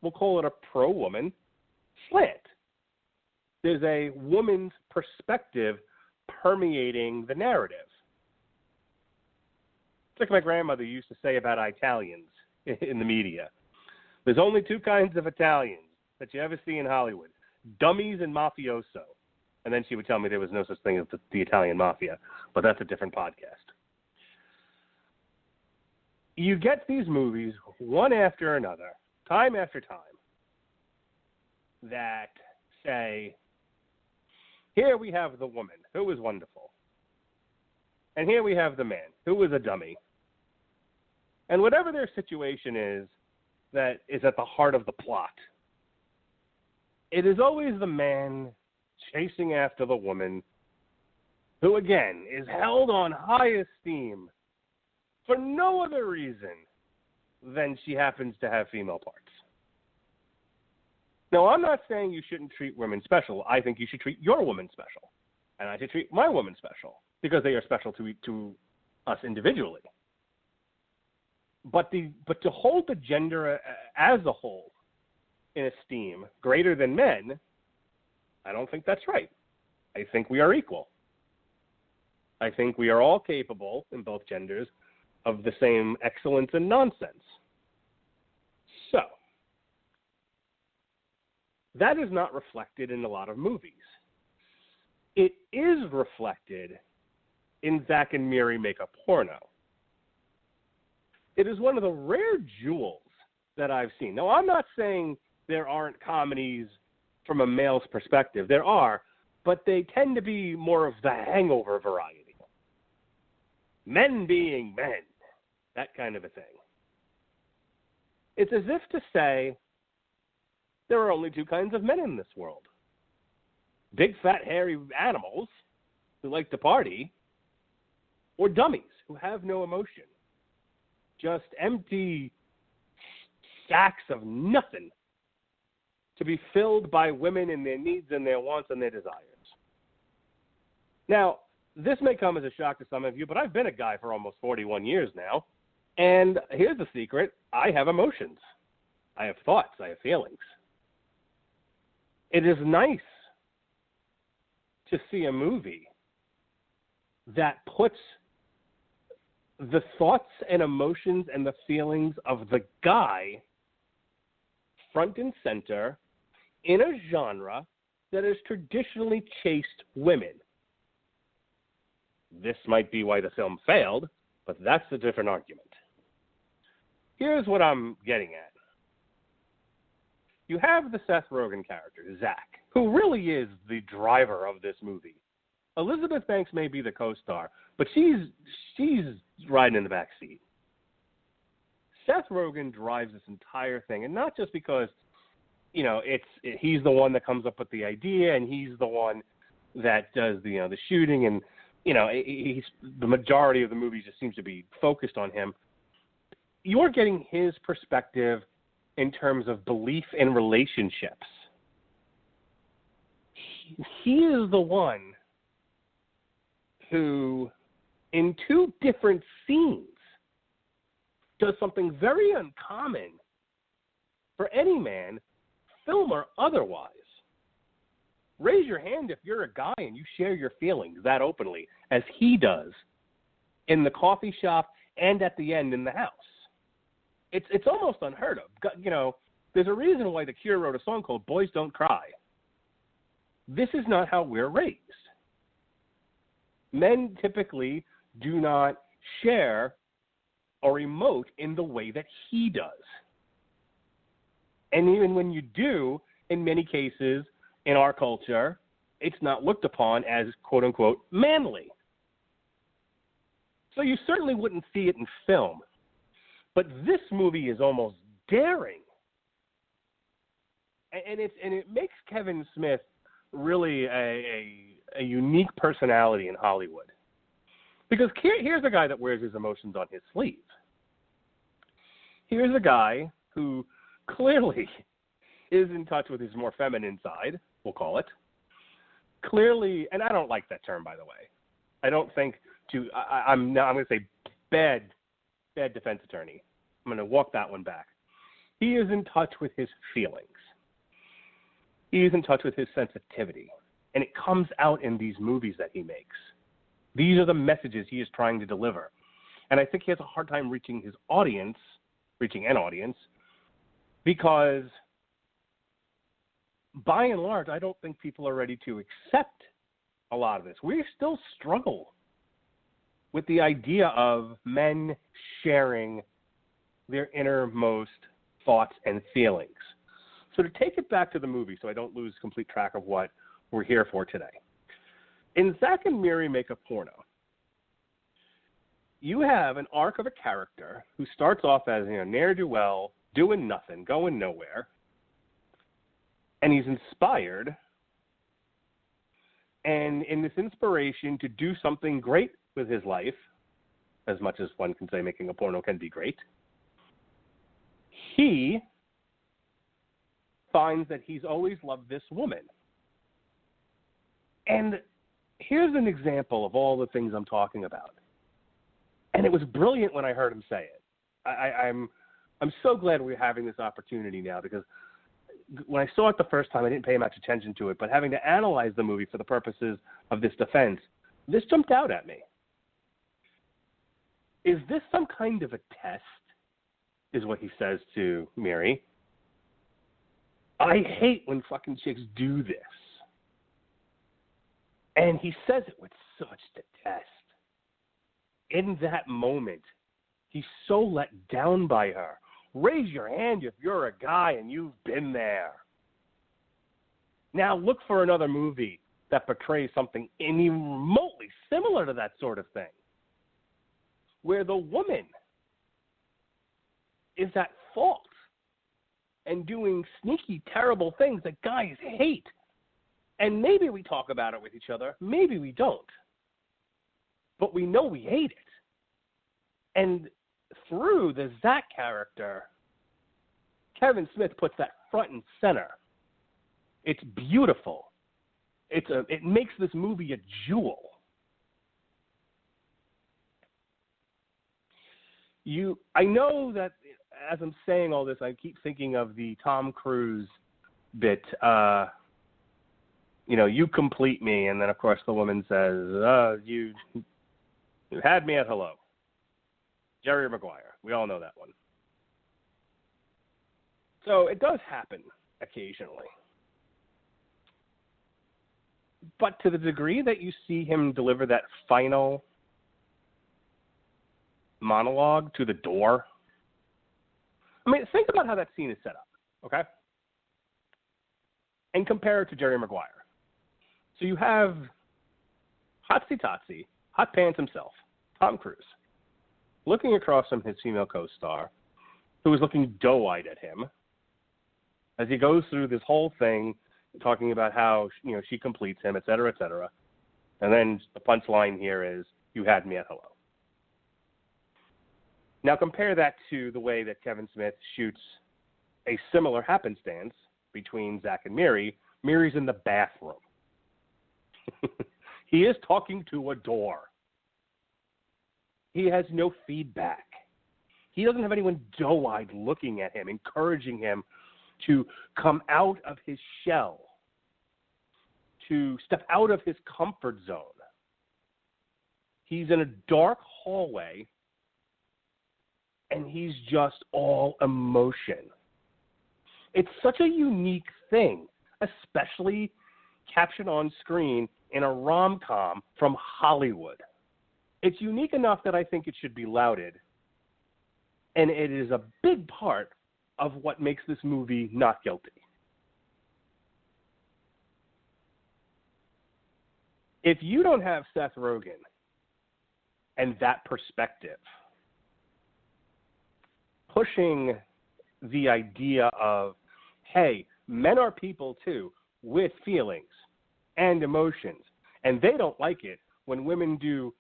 we'll call it a pro-woman slant. There's a woman's perspective permeating the narrative. It's like my grandmother used to say about Italians in the media. There's only two kinds of Italians that you ever see in Hollywood, dummies and mafioso. And then she would tell me there was no such thing as the Italian mafia, but that's a different podcast. You get these movies one after another, time after time, that say, here we have the woman, who is wonderful. And here we have the man, who is a dummy. And whatever their situation is that is at the heart of the plot, it is always the man chasing after the woman who, again, is held on high esteem for no other reason than she happens to have female parts. Now, I'm not saying you shouldn't treat women special. I think you should treat your woman special. And I should treat my woman special because they are special to us individually. But to hold the gender as a whole in esteem greater than men, I don't think that's right. I think we are equal. I think we are all capable, in both genders, of the same excellence and nonsense. So, that is not reflected in a lot of movies. it is reflected in Zack and Miri Make a Porno. It is one of the rare jewels that I've seen. Now, I'm not saying there aren't comedies from a male's perspective. There are, but they tend to be more of the Hangover variety. Men being men, that kind of a thing. It's as if to say there are only two kinds of men in this world. Big, fat, hairy animals who like to party, or dummies who have no emotion. Just empty sacks of nothing to be filled by women and their needs and their wants and their desires. Now, this may come as a shock to some of you, but I've been a guy for almost 41 years now, and here's the secret. I have emotions. I have thoughts. I have feelings. It is nice to see a movie that puts the thoughts and emotions and the feelings of the guy front and center in a genre that has traditionally chased women. This might be why the film failed, but that's a different argument. Here's what I'm getting at. You have the Seth Rogen character, Zack, who really is the driver of this movie. Elizabeth Banks may be the co-star, but she's riding in the back seat. Seth Rogen drives this entire thing, and not just because, he's the one that comes up with the idea, and he's the one that does the shooting, and he's the majority of the movie just seems to be focused on him. You're getting his perspective in terms of belief in relationships. He is the one who, in two different scenes, does something very uncommon for any man, film or otherwise. Raise your hand if you're a guy and you share your feelings that openly, as he does in the coffee shop and at the end in the house. It's almost unheard of. There's a reason why The Cure wrote a song called Boys Don't Cry. This is not how we're raised. Men typically do not share or emote in the way that he does. And even when you do, in many cases in our culture, it's not looked upon as quote-unquote manly. So you certainly wouldn't see it in film. But this movie is almost daring. And it makes Kevin Smith really a unique personality in Hollywood. Because here's a guy that wears his emotions on his sleeve. Here's a guy who clearly is in touch with his more feminine side, we'll call it. Clearly, and I don't like that term, by the way. I don't think I'm going to say bad defense attorney. I'm going to walk that one back. He is in touch with his feelings. He is in touch with his sensitivity. And it comes out in these movies that he makes. These are the messages he is trying to deliver. And I think he has a hard time reaching an audience, because by and large, I don't think people are ready to accept a lot of this. We still struggle with the idea of men sharing their innermost thoughts and feelings. So to take it back to the movie so I don't lose complete track of what we're here for today. In Zack and Miri Make a Porno, you have an arc of a character who starts off as ne'er-do-well, doing nothing, going nowhere, and he's inspired, and in this inspiration to do something great with his life, as much as one can say making a porno can be great, he finds that he's always loved this woman. And here's an example of all the things I'm talking about. And it was brilliant when I heard him say it. I'm so glad we're having this opportunity now, because when I saw it the first time, I didn't pay much attention to it, but having to analyze the movie for the purposes of this defense, this jumped out at me. Is this some kind of a test, is what he says to Miri. I hate when fucking chicks do this. And he says it with such detest. In that moment, he's so let down by her. Raise your hand if you're a guy and you've been there. Now look for another movie that portrays something even remotely similar to that sort of thing, where the woman is at fault and doing sneaky, terrible things that guys hate. And maybe we talk about it with each other, maybe we don't. But we know we hate it. And through the Zack character, Kevin Smith puts that front and center. It's beautiful. It makes this movie a jewel. I know that as I'm saying all this, I keep thinking of the Tom Cruise bit, you complete me, and then of course the woman says, you had me at hello. Jerry Maguire. We all know that one. So it does happen occasionally. But to the degree that you see him deliver that final monologue to the door, I mean, think about how that scene is set up, okay? And compare it to Jerry Maguire. So you have Hotsy Totsy, Hot Pants himself, Tom Cruise, looking across from his female co-star, who is looking doe-eyed at him as he goes through this whole thing, talking about how she completes him, et cetera, et cetera. And then the punchline here is, you had me at hello. Now compare that to the way that Kevin Smith shoots a similar happenstance between Zack and Miri. Miri's in the bathroom. He is talking to a door. He has no feedback. He doesn't have anyone doe-eyed looking at him, encouraging him to come out of his shell, to step out of his comfort zone. He's in a dark hallway, and he's just all emotion. It's such a unique thing, especially captured on screen in a rom-com from Hollywood. It's unique enough that I think it should be lauded, and it is a big part of what makes this movie not guilty. If you don't have Seth Rogen and that perspective, pushing the idea of, hey, men are people too, with feelings and emotions, and they don't like it when women do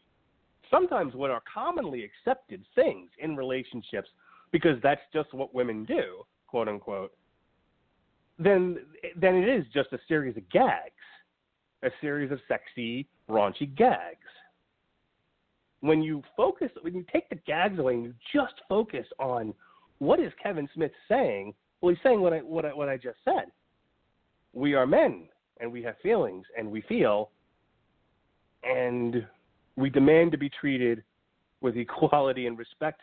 sometimes what are commonly accepted things in relationships because that's just what women do, quote unquote, then it is just a series of gags, a series of sexy, raunchy gags. When you take the gags away and you just focus on what is Kevin Smith saying, well, he's saying what I just said. We are men, and we have feelings, and we feel, and we demand to be treated with equality and respect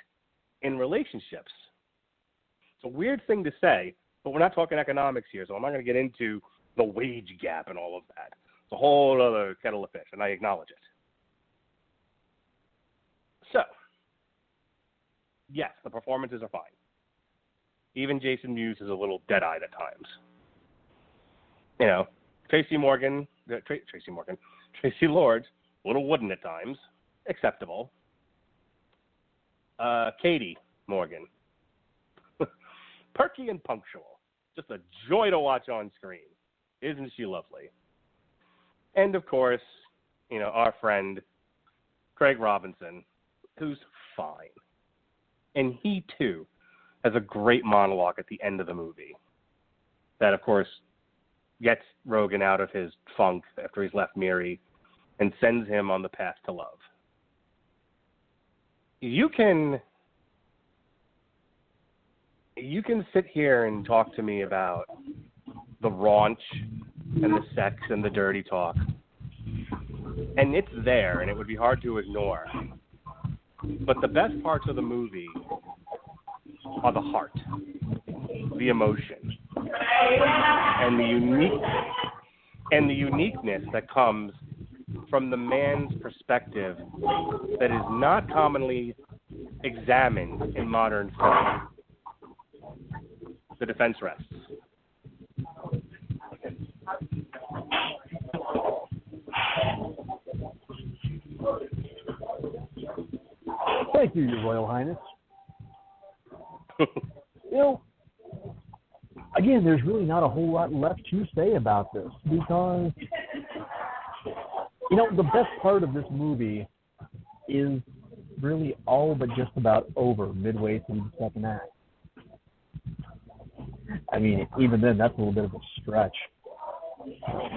in relationships. It's a weird thing to say, but we're not talking economics here, so I'm not going to get into the wage gap and all of that. It's a whole other kettle of fish, and I acknowledge it. So, yes, the performances are fine. Even Jason Mewes is a little dead-eyed at times. Tracy Lords, a little wooden at times, acceptable. Katie Morgan, perky and punctual, just a joy to watch on screen. Isn't she lovely? And of course, our friend Craig Robinson, who's fine. And he too has a great monologue at the end of the movie that, of course, gets Rogen out of his funk after he's left Miri and sends him on the path to love. You can sit here and talk to me about the raunch and the sex and the dirty talk, and it's there, and it would be hard to ignore. But the best parts of the movie are the heart, the emotion, and the uniqueness that comes from the man's perspective that is not commonly examined in modern film. The defense rests. Thank you, Your Royal Highness. Again, there's really not a whole lot left to say about this because, the best part of this movie is really all but just about over midway through the second act. I mean, even then, that's a little bit of a stretch.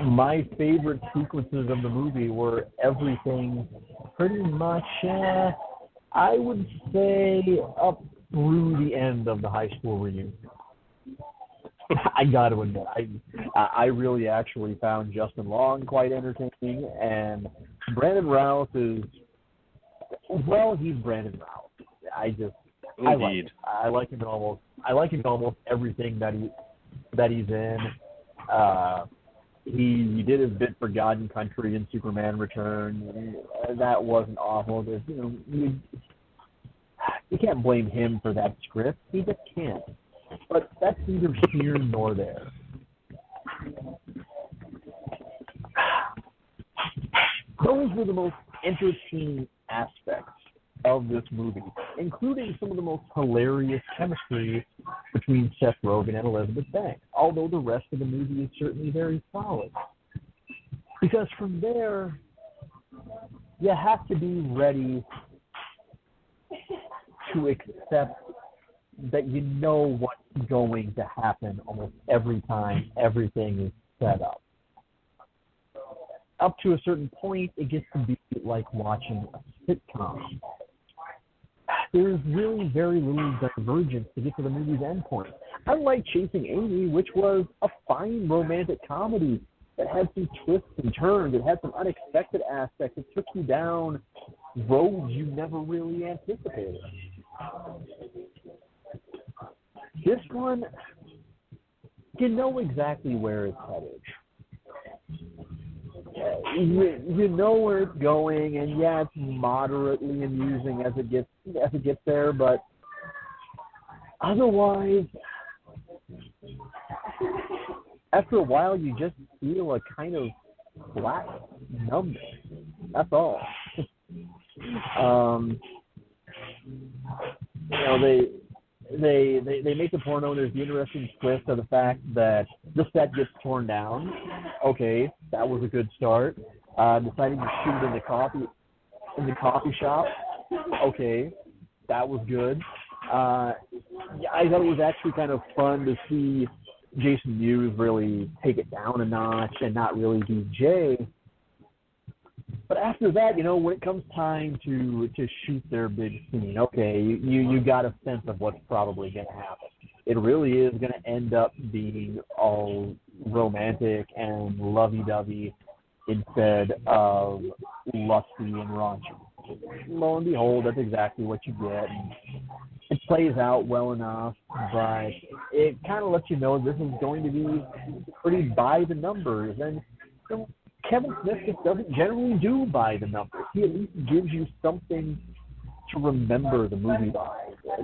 My favorite sequences of the movie were everything pretty much, I would say, up through the end of the high school reunion. I got to admit, I really actually found Justin Long quite entertaining, and Brandon Routh is, well, he's Brandon Routh. Indeed. I like him in almost everything that he's in. He did his bit for God and Country in Superman Returns. That wasn't awful. You can't blame him for that script. He just can't. But that's neither here nor there. Those were the most entertaining aspects of this movie, including some of the most hilarious chemistry between Seth Rogen and Elizabeth Banks, although the rest of the movie is certainly very solid. Because from there, you have to be ready to accept that you know what's going to happen almost every time everything is set up. Up to a certain point, it gets to be like watching a sitcom. There's really very little divergence to get to the movie's endpoint. Unlike Chasing Amy, which was a fine romantic comedy that had some twists and turns, it had some unexpected aspects, it took you down roads you never really anticipated. This one, you know exactly where it's headed. You know where it's going, and yeah, it's moderately amusing as it gets there, but otherwise, after a while, you just feel a kind of flat numbness. That's all. They make the porno, and there's the interesting twist of the fact that the set gets torn down. Okay, that was a good start. Deciding to shoot in the coffee shop. Okay, that was good. I thought it was actually kind of fun to see Jason Mewes really take it down a notch and not really do Jay. But after that, when it comes time to shoot their big scene, okay, you got a sense of what's probably going to happen. It really is going to end up being all romantic and lovey-dovey instead of lusty and raunchy. Lo and behold, that's exactly what you get. And it plays out well enough, but it kind of lets you know this is going to be pretty by the numbers. And Kevin Smith just doesn't generally do by the numbers. He at least gives you something to remember the movie by,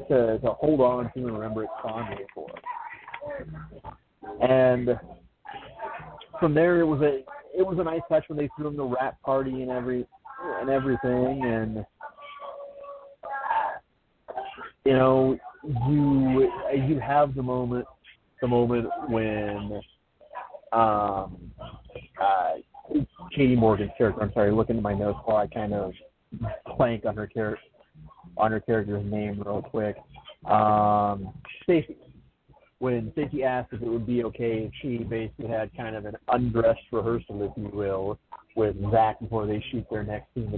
to hold on to and remember it fondly for. And from there, it was a nice touch when they threw him the rap party and everything. And you have the moment when Katie Morgan's character. I'm sorry, looking at my notes while I kind of blank on her character's name real quick. Stacey. When Stacey asked if it would be okay if she basically had kind of an undress rehearsal, if you will, with Zach before they shoot their next scene,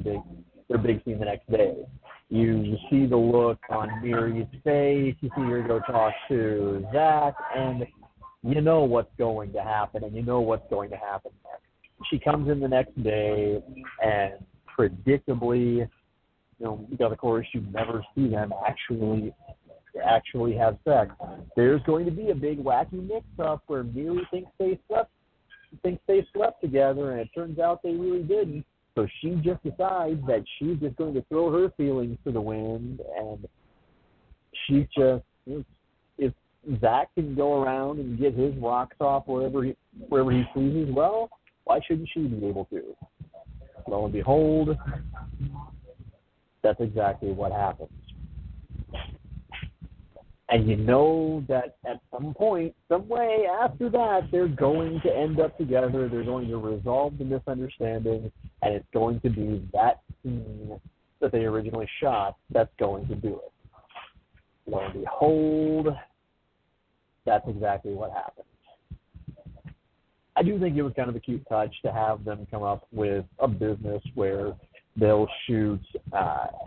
their big scene the next day. You see the look on Miri's face. You see her go talk to Zach, and you know what's going to happen, and you know what's going to happen next. She comes in the next day, and predictably, because of course you never see them actually have sex. There's going to be a big wacky mix-up where Miri thinks they slept together, and it turns out they really didn't. So she just decides that she's just going to throw her feelings to the wind, and she's just, if Zack can go around and get his rocks off wherever he pleases, well, why shouldn't she be able to? Lo and behold, that's exactly what happens. And you know that at some point, some way after that, they're going to end up together. They're going to resolve the misunderstanding, and it's going to be that scene that they originally shot that's going to do it. Lo and behold, that's exactly what happened. I do think it was kind of a cute touch to have them come up with a business where they'll shoot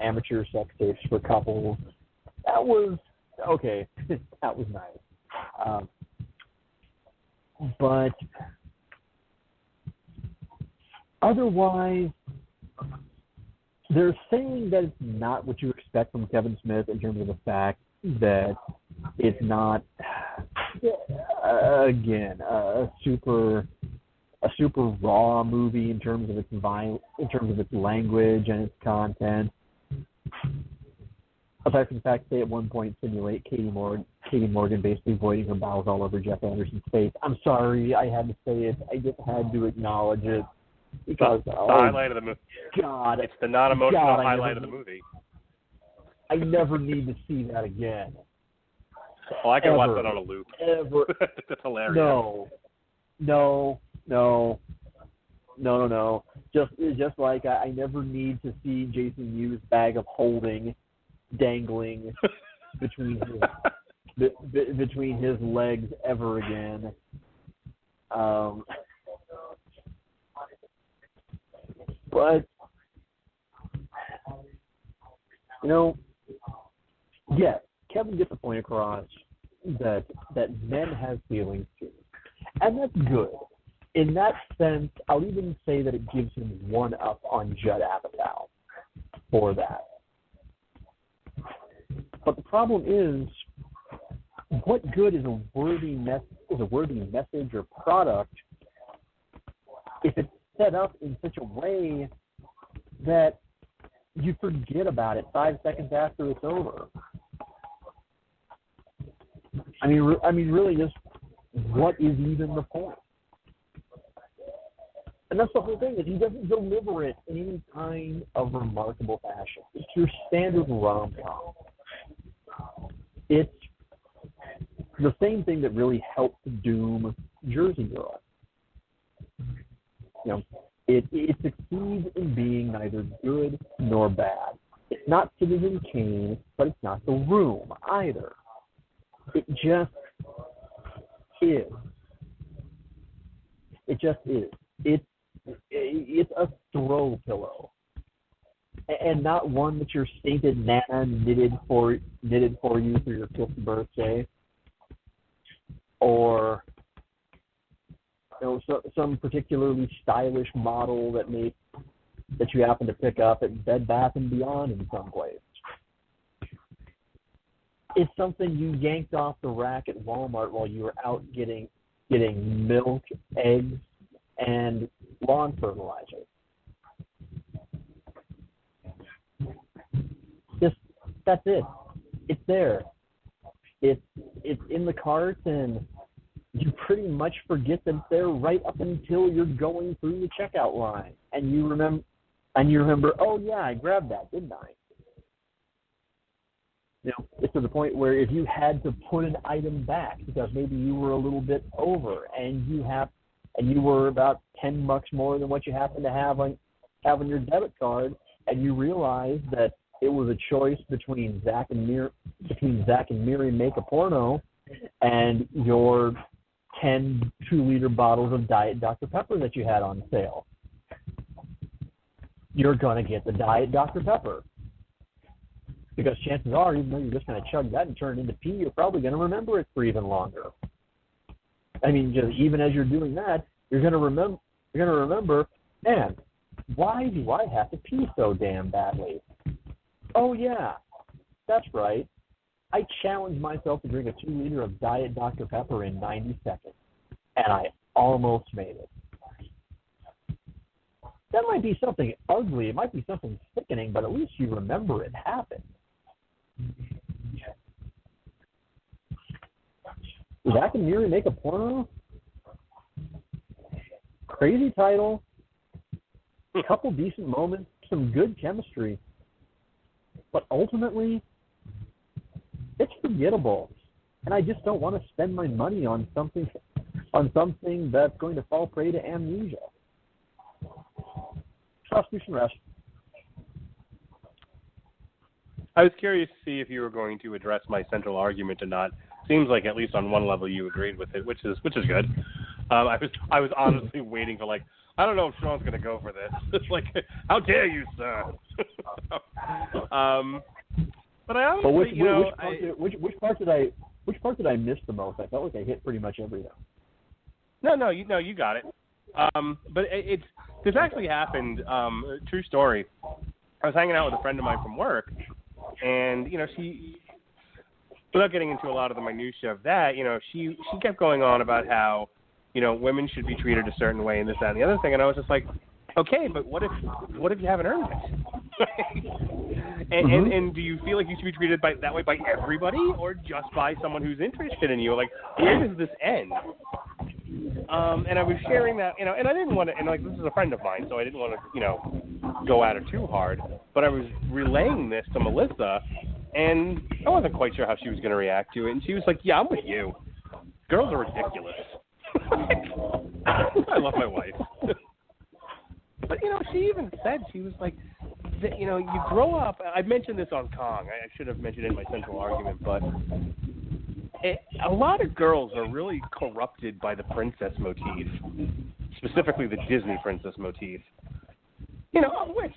amateur sex tapes for couples. That was okay. That was nice. But otherwise, they're saying that it's not what you expect from Kevin Smith in terms of the fact that it's not, again, a super raw movie in terms of its language and its content. Aside from the fact they at one point simulate Katie Morgan basically voiding her bowels all over Jeff Anderson's face. I'm sorry, I had to say it. I just had to acknowledge it because the highlight of the movie. God, it's the non-emotional highlight of the movie. I never need to see that again. Oh, I can watch that on a loop. Ever. That's hilarious. No. Just like I never need to see Jason Yu's bag of holding dangling between his legs ever again. But yes, Kevin gets the point across that men have feelings too, and that's good. In that sense, I'll even say that it gives him one up on Judd Apatow for that. But the problem is, what good is a worthy message or product if it's set up in such a way that you forget about it 5 seconds after it's over? I mean, really, just what is even the point? And that's the whole thing, is he doesn't deliver it in any kind of remarkable fashion. It's your standard rom-com. It's the same thing that really helped doom Jersey Girl. It succeeds in being neither good nor bad. It's not Citizen Kane, but it's not The Room either. It just is. It just is. It's a throw pillow, and not one that your sainted Nana knitted for you for your 5th birthday, or some particularly stylish model that you happen to pick up at Bed Bath & Beyond in some place. It's something you yanked off the rack at Walmart while you were out getting milk, eggs, and lawn fertilizer. That's it. It's there. It's in the cart, and you pretty much forget that it's there right up until you're going through the checkout line, and you remember, oh yeah, I grabbed that, didn't I? It's to the point where if you had to put an item back because maybe you were a little bit over, and you were about $10 more than what you happen to have on your debit card, and you realized that it was a choice between Zack and Miri Make a Porno and your 10 2-liter bottles of Diet Dr. Pepper that you had on sale. You're going to get the Diet Dr. Pepper. Because chances are, even though you're just going to chug that and turn it into pee, you're probably going to remember it for even longer. I mean, just even as you're doing that, you're going to remember, man, why do I have to pee so damn badly? Oh yeah, that's right. I challenged myself to drink a 2-liter of Diet Dr. Pepper in 90 seconds, and I almost made it. that might be something ugly. It might be something sickening, but at least you remember it happened. Zack and Miri Make a Porno? Crazy title. A couple decent moments. Some good chemistry. But ultimately, it's forgettable. And I just don't want to spend my money on something that's going to fall prey to amnesia. Prosecution rest. I was curious to see if you were going to address my central argument or not. Seems like at least on one level you agreed with it, which is good. I was honestly waiting for, like, I don't know if Sean's going to go for this. It's like, how dare you, sir? But I honestly, which part did I miss the most? I felt like I hit pretty much everything. No, you got it. But this actually happened. True story. I was hanging out with a friend of mine from work, and she, without getting into a lot of the minutia of that, she kept going on about how women should be treated a certain way and this, that, and the other thing, and I was just like, okay, but what if you haven't earned it? and do you feel like you should be treated that way by everybody, or just by someone who's interested in you? Like, where does this end? And I was sharing that, and I didn't want to, and like, this is a friend of mine, so I didn't want to, go at her too hard, but I was relaying this to Melissa, and I wasn't quite sure how she was going to react to it, and she was like, yeah, I'm with you. Girls are ridiculous. I love my wife. But, she even said, she was like, you grow up, I mentioned this on Kong, I should have mentioned it in my central argument, but a lot of girls are really corrupted by the princess motif, specifically the Disney princess motif. Which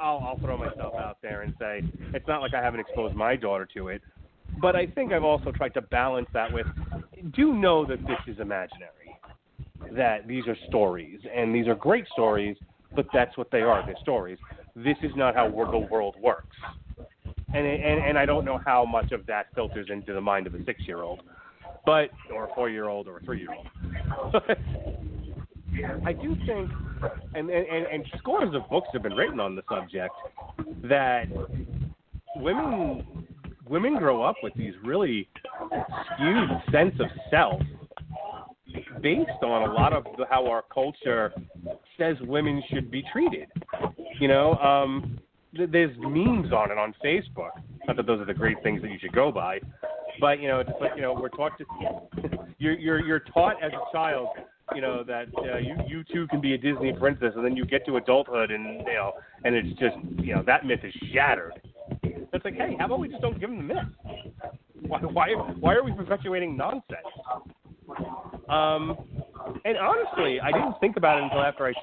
I'll throw myself out there and say, it's not like I haven't exposed my daughter to it, but I think I've also tried to balance that with, do know that this is imaginary, that these are stories, and these are great stories, but that's what they are, they're stories. This is not how the world works. And I don't know how much of that filters into the mind of a 6-year-old, or a 4-year-old, or a 3-year-old. I do think, and scores of books have been written on the subject, that women grow up with these really skewed sense of self based on a lot of how our culture says women should be treated. There's memes on it on Facebook. Not that those are the great things that you should go by, but it's like we're taught to. You're taught as a child, that you too can be a Disney princess, and then you get to adulthood, and and it's just that myth is shattered. It's like, hey, how about we just don't give them the myth? Why are we perpetuating nonsense? And honestly, I didn't think about it until after I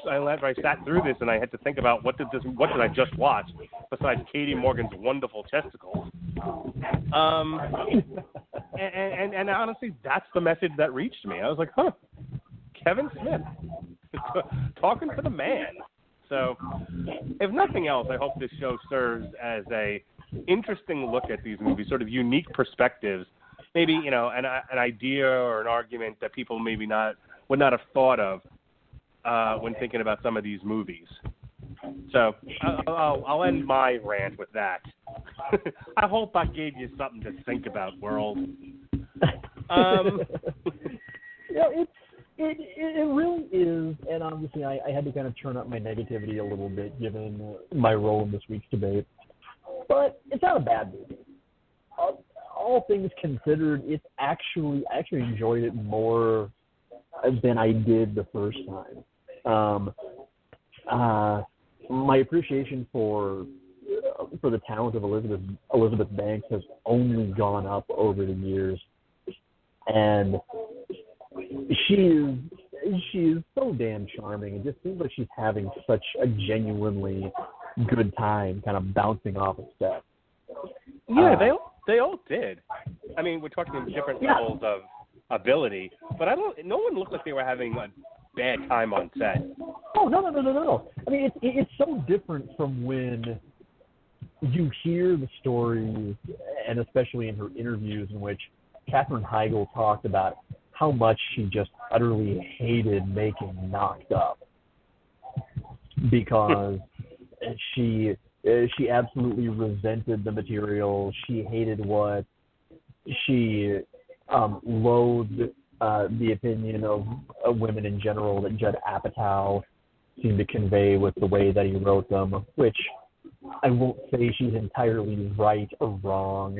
sat through this, and I had to think about what did I just watch besides Katie Morgan's wonderful testicles. And honestly, that's the message that reached me. I was like, huh, Kevin Smith talking to the man. So, if nothing else, I hope this show serves as a interesting look at these movies, sort of unique perspectives. Maybe an idea or an argument that people maybe would not have thought of when thinking about some of these movies. So I'll end my rant with that. I hope I gave you something to think about, world. It really is, and obviously I had to kind of turn up my negativity a little bit given my role in this week's debate. But it's not a bad movie. All things considered, I actually enjoyed it more than I did the first time. My appreciation for the talent of Elizabeth Banks has only gone up over the years, and she is so damn charming. It just seems like she's having such a genuinely good time, kind of bouncing off a step. Yeah, they all did. I mean, we're talking in different levels of ability, but no one looked like they were having a bad time on set. Oh, no. I mean, it's so different from when you hear the stories, and especially in her interviews in which Katherine Heigl talked about how much she just utterly hated making Knocked Up. because she absolutely resented the material. She hated what she loathed the opinion of women in general that Judd Apatow seemed to convey with the way that he wrote them, which I won't say she's entirely right or wrong,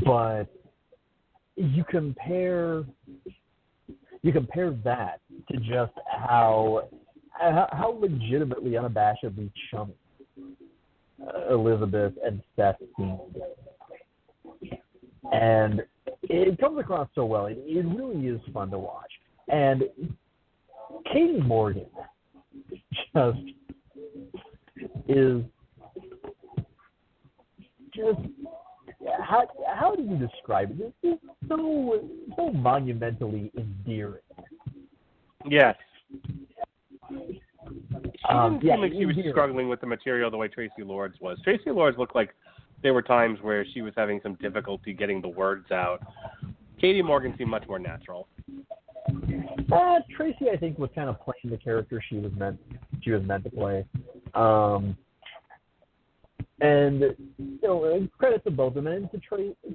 but you compare that to just how legitimately unabashedly chummy Elizabeth and Seth seemed. And it comes across so well. It really is fun to watch. And Katie Morgan just is how do you describe it? It's so monumentally endearing. Yes. She didn't seem like she was endearing. struggling with the material the way Tracy Lords was. Tracy Lords looked like there were times where she was having some difficulty getting the words out. Katie Morgan seemed much more natural. Tracy, I think, was kind of playing the character she was meant to play. And credit to both of them, and to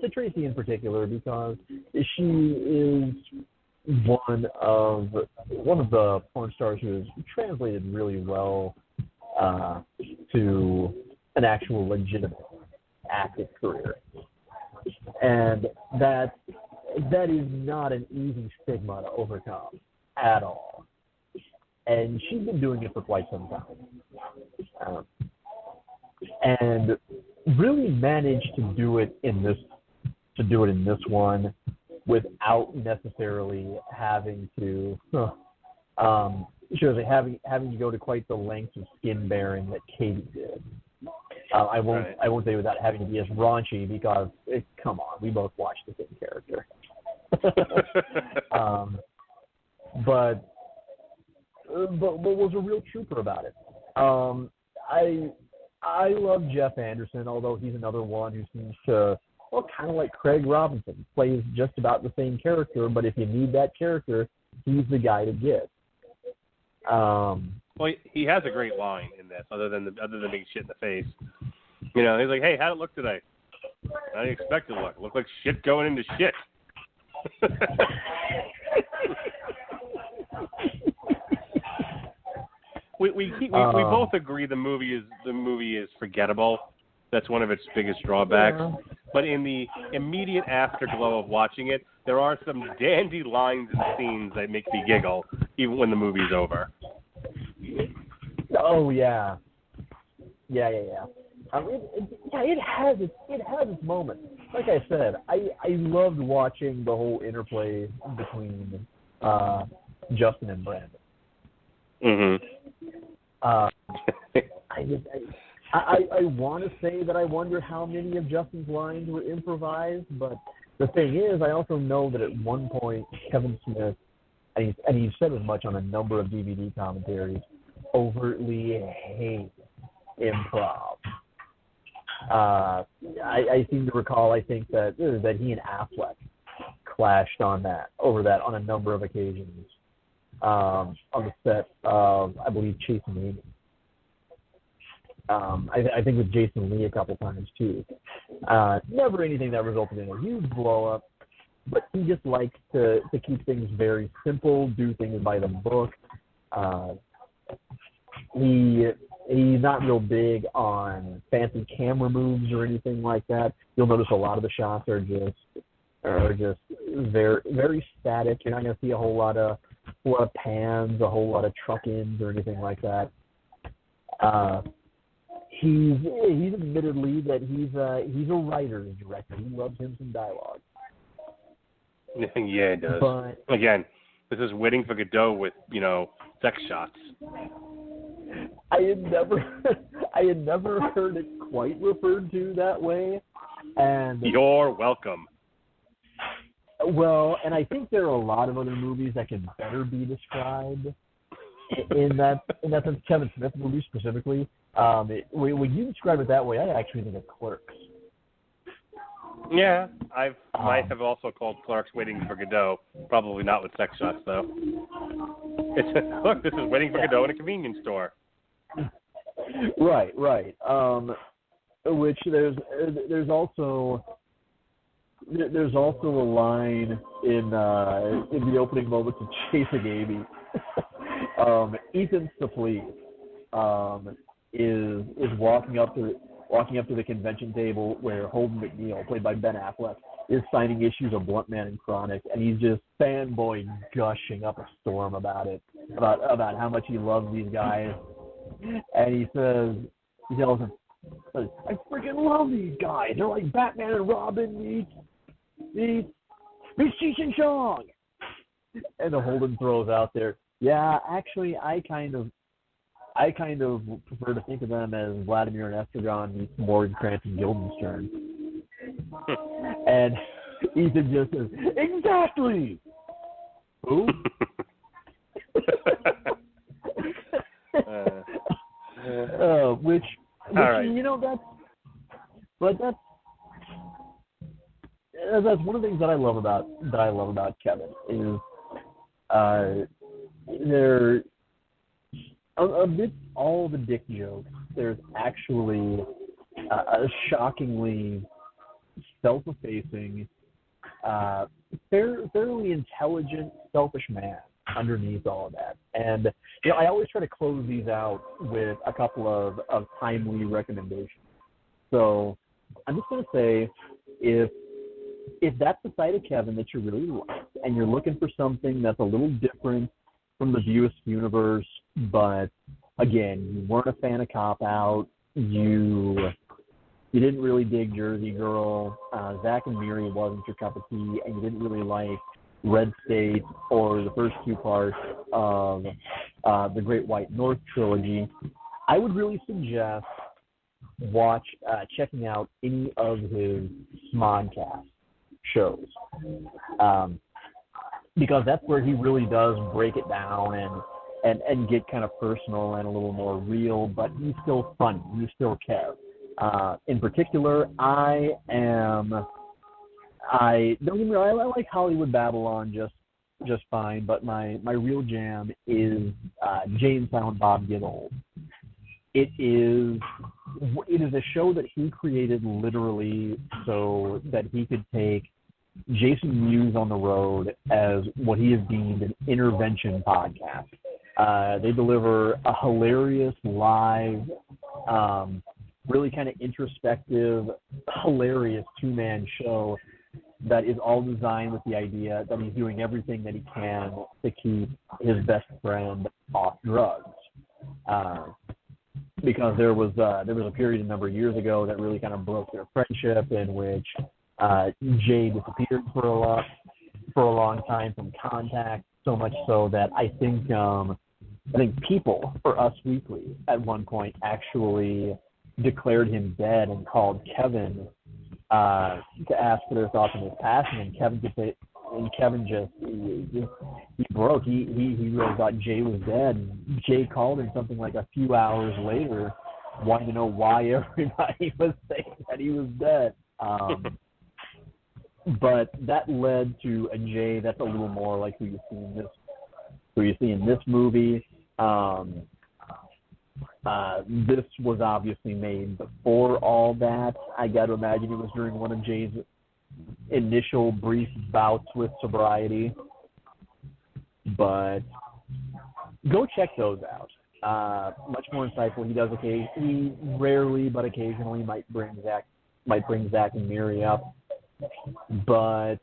Tracy in particular, because she is one of the porn stars who has translated really well to an actual legitimate acting career, and that is not an easy stigma to overcome at all. And she's been doing it for quite some time, and really managed to do it in this one without necessarily having to having to go to quite the lengths of skin bearing that Katie did. I won't say without having to be as raunchy, because come on, we both watched the same character. But was a real trooper about it. I love Jeff Anderson, although he's another one who seems to, kind of like Craig Robinson, plays just about the same character, but if you need that character, he's the guy to get. Well, he has a great line in this, other than being shit in the face. He's like, "Hey, how'd it look today?" "How do you expect it to look? It looked like shit going into shit." We both agree the movie is forgettable. That's one of its biggest drawbacks. Yeah. But in the immediate afterglow of watching it, there are some dandy lines and scenes that make me giggle, even when the movie's over. Oh yeah. It has its moments. Like I said, I loved watching the whole interplay between Justin and Brandon. Mm-hmm. I want to say that I wonder how many of Justin's lines were improvised, but the thing is, I also know that at one point Kevin Smith, and he's said as much on a number of DVD commentaries, overtly hates improv. I seem to recall, I think that he and Affleck clashed on a number of occasions on the set of, I believe, Chasing Amy. I think with Jason Lee a couple times too. Never anything that resulted in a huge blow up, but he just likes to keep things very simple, do things by the book. He's not real big on fancy camera moves or anything like that. You'll notice a lot of the shots are just very, very static. You're not going to see a whole lot of pans, a whole lot of truck-ins or anything like that. He's admittedly that he's a writer's director. He loves him some dialogue. Yeah, he does. But again, this is Waiting for Godot with sex shots. I had never heard it quite referred to that way, and you're welcome. Well, and I think there are a lot of other movies that can better be described in that sense. Kevin Smith movies specifically. When you describe it that way, I actually think of Clerks. Yeah, might have also called Clerks Waiting for Godot. Probably not with sex shots, though. Look, this is Waiting for Godot in a convenience store. Right. Which there's also a line in the opening moments of Chasing Amy. Ethan Suplee is walking up to the convention table where Holden McNeil, played by Ben Affleck, is signing issues of Blunt Man and Chronic, and he's just fanboy gushing up a storm about how much he loves these guys. And he tells them, I freaking love these guys. They're like Batman and Robin meets Cheech and Chong. And the Holden throws out there, yeah, actually, I kind of prefer to think of them as Vladimir and Estragon meets Morgenkrantz and Guildenstern. And Ethan just says, exactly. Who? Which right. That's one of the things that I love about Kevin is there amidst all the dick jokes, there's actually a shockingly self-effacing, fairly intelligent, selfish man underneath all of that. And I always try to close these out with a couple of timely recommendations. So I'm just going to say, if that's the side of Kevin that you really like, and you're looking for something that's a little different from the View Askewniverse, but again, you weren't a fan of Cop Out, you didn't really dig Jersey Girl, Zack and Miri wasn't your cup of tea, and you didn't really like Red State or the first two parts of the Great White North trilogy, I would really suggest checking out any of his Smodcast shows, because that's where he really does break it down and get kind of personal and a little more real, but he's still funny. You still care. In particular, I like Hollywood Babylon just fine, but my real jam is Jay and Silent Bob Get Old. It is a show that he created literally so that he could take Jason Mewes on the road as what he has deemed an intervention podcast. They deliver a hilarious live, really kind of introspective, hilarious two-man show that is all designed with the idea that he's doing everything that he can to keep his best friend off drugs. Because there was a period a number of years ago that really kind of broke their friendship, in which Jay disappeared for a long time from contact, so much so that I think People for Us Weekly at one point actually declared him dead and called Kevin to ask for their thoughts on his passing, and Kevin could say, and Kevin he broke. He really thought Jay was dead. And Jay called him something like a few hours later, wanting to know why everybody was saying that he was dead. But that led to a Jay that's a little more like who you see in this movie. This was obviously made before all that. I got to imagine it was during one of Jay's initial brief bouts with sobriety. But go check those out. Much more insightful. He rarely, but occasionally might bring Zack and Miri up. But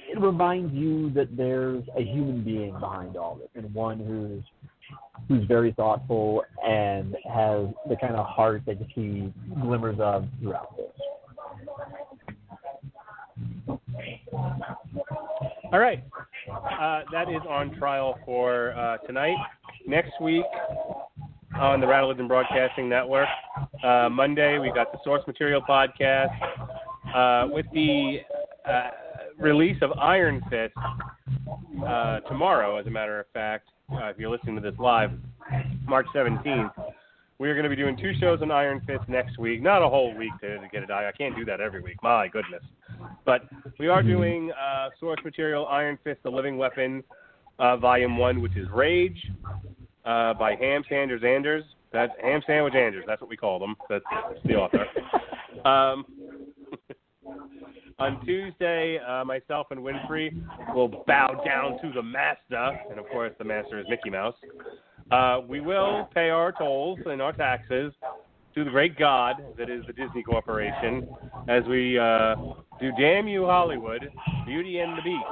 it reminds you that there's a human being behind all this, and one who's very thoughtful and has the kind of heart that he glimmers of throughout this. All right. That is on trial for tonight. Next week on the Radulich and Broadcasting Network, Monday, we got the Source Material Podcast with the release of Iron Fist tomorrow, as a matter of fact. If you're listening to this live, March 17th, we are going to be doing 2 shows on Iron Fist next week. Not a whole week to get it out. I can't do that every week. My goodness. But we are doing source material Iron Fist, The Living Weapon, Volume 1, which is Rage, by Ham Sanders Anders. That's Ham Sandwich Anders. That's what we call them. That's the author. On Tuesday, myself and Winfrey will bow down to the master, and of course the master is Mickey Mouse. We will pay our tolls and our taxes to the great God that is the Disney Corporation as we do Damn You Hollywood, Beauty and the Beast.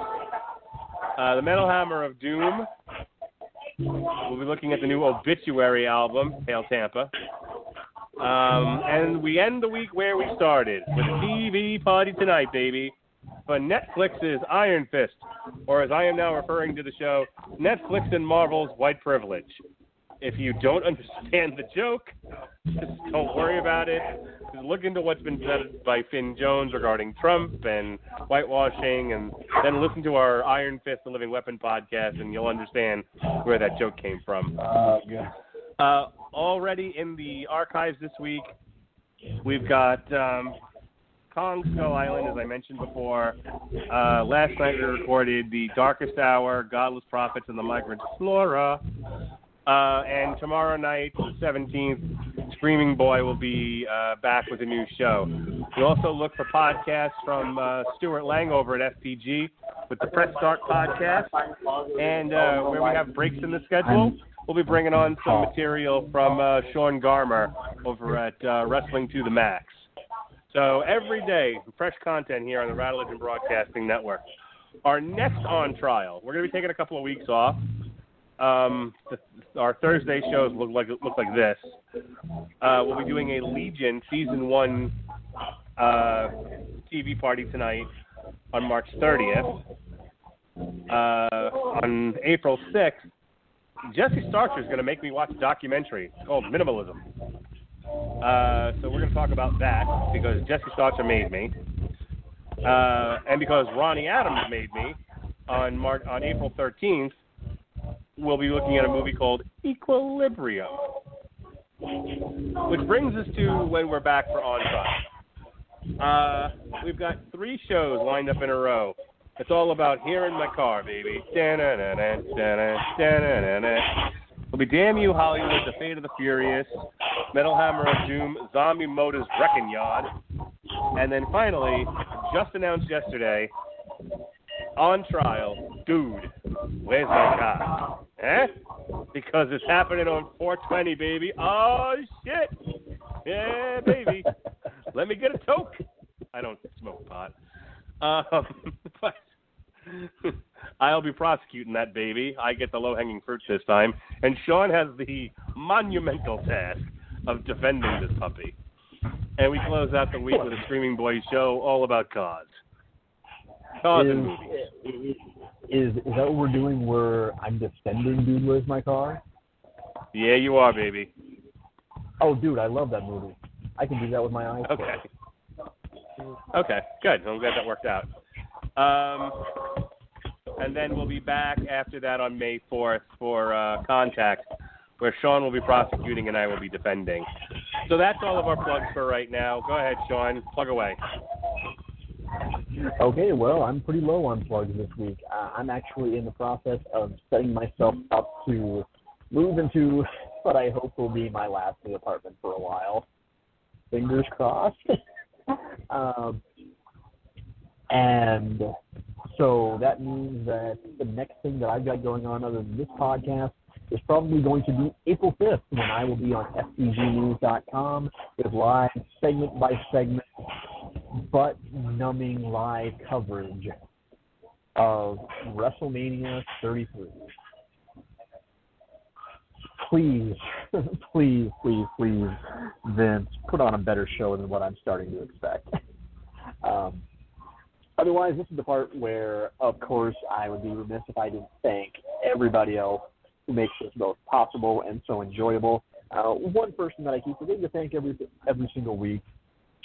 The Metal Hammer of Doom. We'll be looking at the new Obituary album, Hail Tampa. And we end the week where we started, with a TV party tonight, baby, for Netflix's Iron Fist, or as I am now referring to the show, Netflix and Marvel's White Privilege. If you don't understand the joke, just don't worry about it. Just look into what's been said by Finn Jones regarding Trump and whitewashing, and then listen to our Iron Fist, The Living Weapon podcast, and you'll understand where that joke came from. Good. Already in the archives this week, we've got Kong Skull Island, as I mentioned before. Last night we recorded The Darkest Hour, Godless Prophets, and the Migrant Explorer. And tomorrow night, the 17th, Screaming Boy will be back with a new show. We also look for podcasts from Stuart Lang over at FPG with the Press Start podcast. And where we have breaks in the schedule, we'll be bringing on some material from Sean Garmer over at Wrestling to the Max. So every day, fresh content here on the Radulich and Broadcasting Network. Our next On Trial, we're going to be taking a couple of weeks off. Our Thursday shows look like this. We'll be doing a Legion Season 1 TV party tonight on March 30th. On April 6th, Jesse Starcher is going to make me watch a documentary. It's called Minimalism. So we're going to talk about that because Jesse Starcher made me. And because Ronnie Adams made me on April 13th, we'll be looking at a movie called Equilibrium, which brings us to when we're back for On Trial. We've got 3 shows lined up in a row. It's all about Here in My Car, baby. It'll be Damn You Hollywood, The Fate of the Furious, Metal Hammer of Doom, Zombie Motors Wrecking Yard, and then finally, just announced yesterday, On Trial, Dude, Where's My Car? Because it's happening on 420, baby. Oh, shit. Yeah, baby. Let me get a toke. I don't smoke pot. But I'll be prosecuting that baby. I get the low-hanging fruit this time. And Sean has the monumental task of defending this puppy. And we close out the week with a Screaming Boys show all about cause. Cause and movies. Is that what we're doing where I'm defending Dude, Where's My Car? Yeah, you are, baby. Oh, dude, I love that movie. I can do that with my eyes closed. Okay, good. I'm glad that worked out. And then we'll be back after that on May 4th for Contact, where Sean will be prosecuting and I will be defending. So that's all of our plugs for right now. Go ahead, Sean. Plug away. Okay, well, I'm pretty low on plugs this week. I'm actually in the process of setting myself up to move into what I hope will be my last new apartment for a while. Fingers crossed. And so that means that the next thing that I've got going on other than this podcast is probably going to be April 5th when I will be on FTGnews.com with live segment by segment butt-numbing live coverage of WrestleMania 33. Please, please, please, please, Vince, put on a better show than what I'm starting to expect. Otherwise, this is the part where, of course, I would be remiss if I didn't thank everybody else who makes this both possible and so enjoyable. One person that I keep forgetting to thank every single week,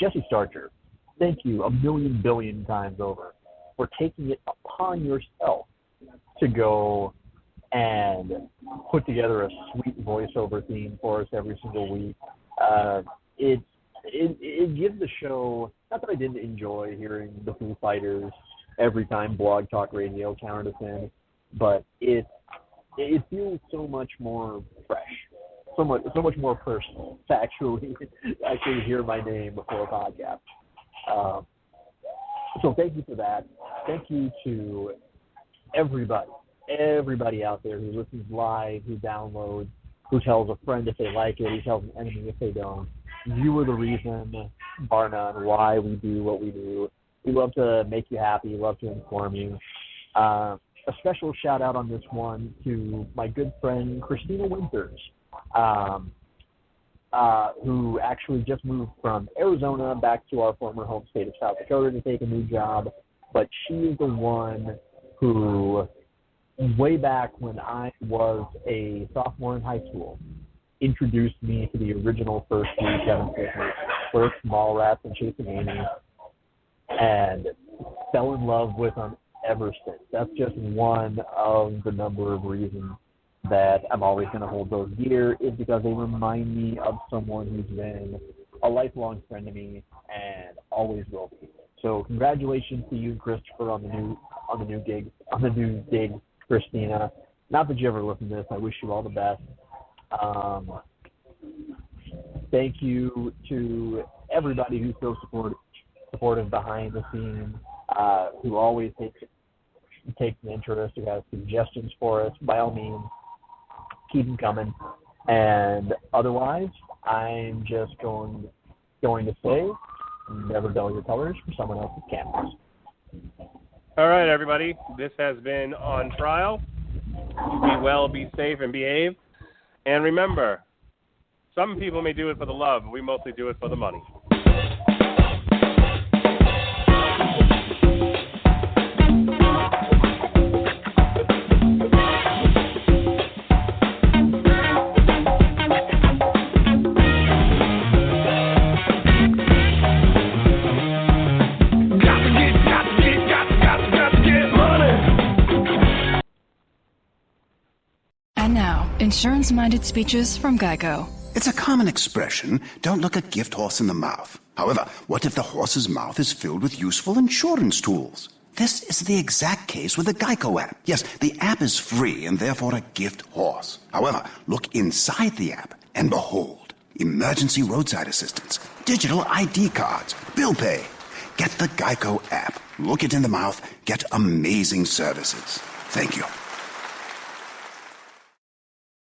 Jesse Starcher. Thank you a million billion times over for taking it upon yourself to go and put together a sweet voiceover theme for us every single week. It gives the show not that I didn't enjoy hearing the Foo Fighters every time Blog Talk Radio counted us in, but it feels so much more fresh, so much more personal to actually hear my name before a podcast. So thank you for that. Thank you to everybody out there who listens live, who downloads, who tells a friend if they like it, who tells an enemy if they don't. You are the reason, bar none, why we do what we do. We love to make you happy, love to inform you. A special shout out on this one to my good friend Christina Winters, who actually just moved from Arizona back to our former home state of South Dakota to take a new job. But she is the one who, way back when I was a sophomore in high school, introduced me to the original first three Kevin Smith, first Mallrats and Chasing Amy, and fell in love with them ever since. That's just one of the number of reasons that I'm always going to hold those dear, is because they remind me of someone who's been a lifelong friend to me and always will be. So congratulations to you, Christopher, on the new gig, Christina. Not that you ever listen to this. I wish you all the best. Thank you to everybody who's so supportive behind the scenes, who always takes an interest, who has suggestions for us. By all means, keep them coming. And otherwise, I'm just going to say, never dull your colors for someone else's canvas. All right, everybody. This has been On Trial. Be well, be safe, and behave. And remember, some people may do it for the love, but we mostly do it for the money. And now, insurance-minded speeches from Geico. It's a common expression, don't look a gift horse in the mouth. However, what if the horse's mouth is filled with useful insurance tools? This is the exact case with the Geico app. Yes, the app is free and therefore a gift horse. However, look inside the app and behold, emergency roadside assistance, digital ID cards, bill pay. Get the Geico app. Look it in the mouth, get amazing services. Thank you.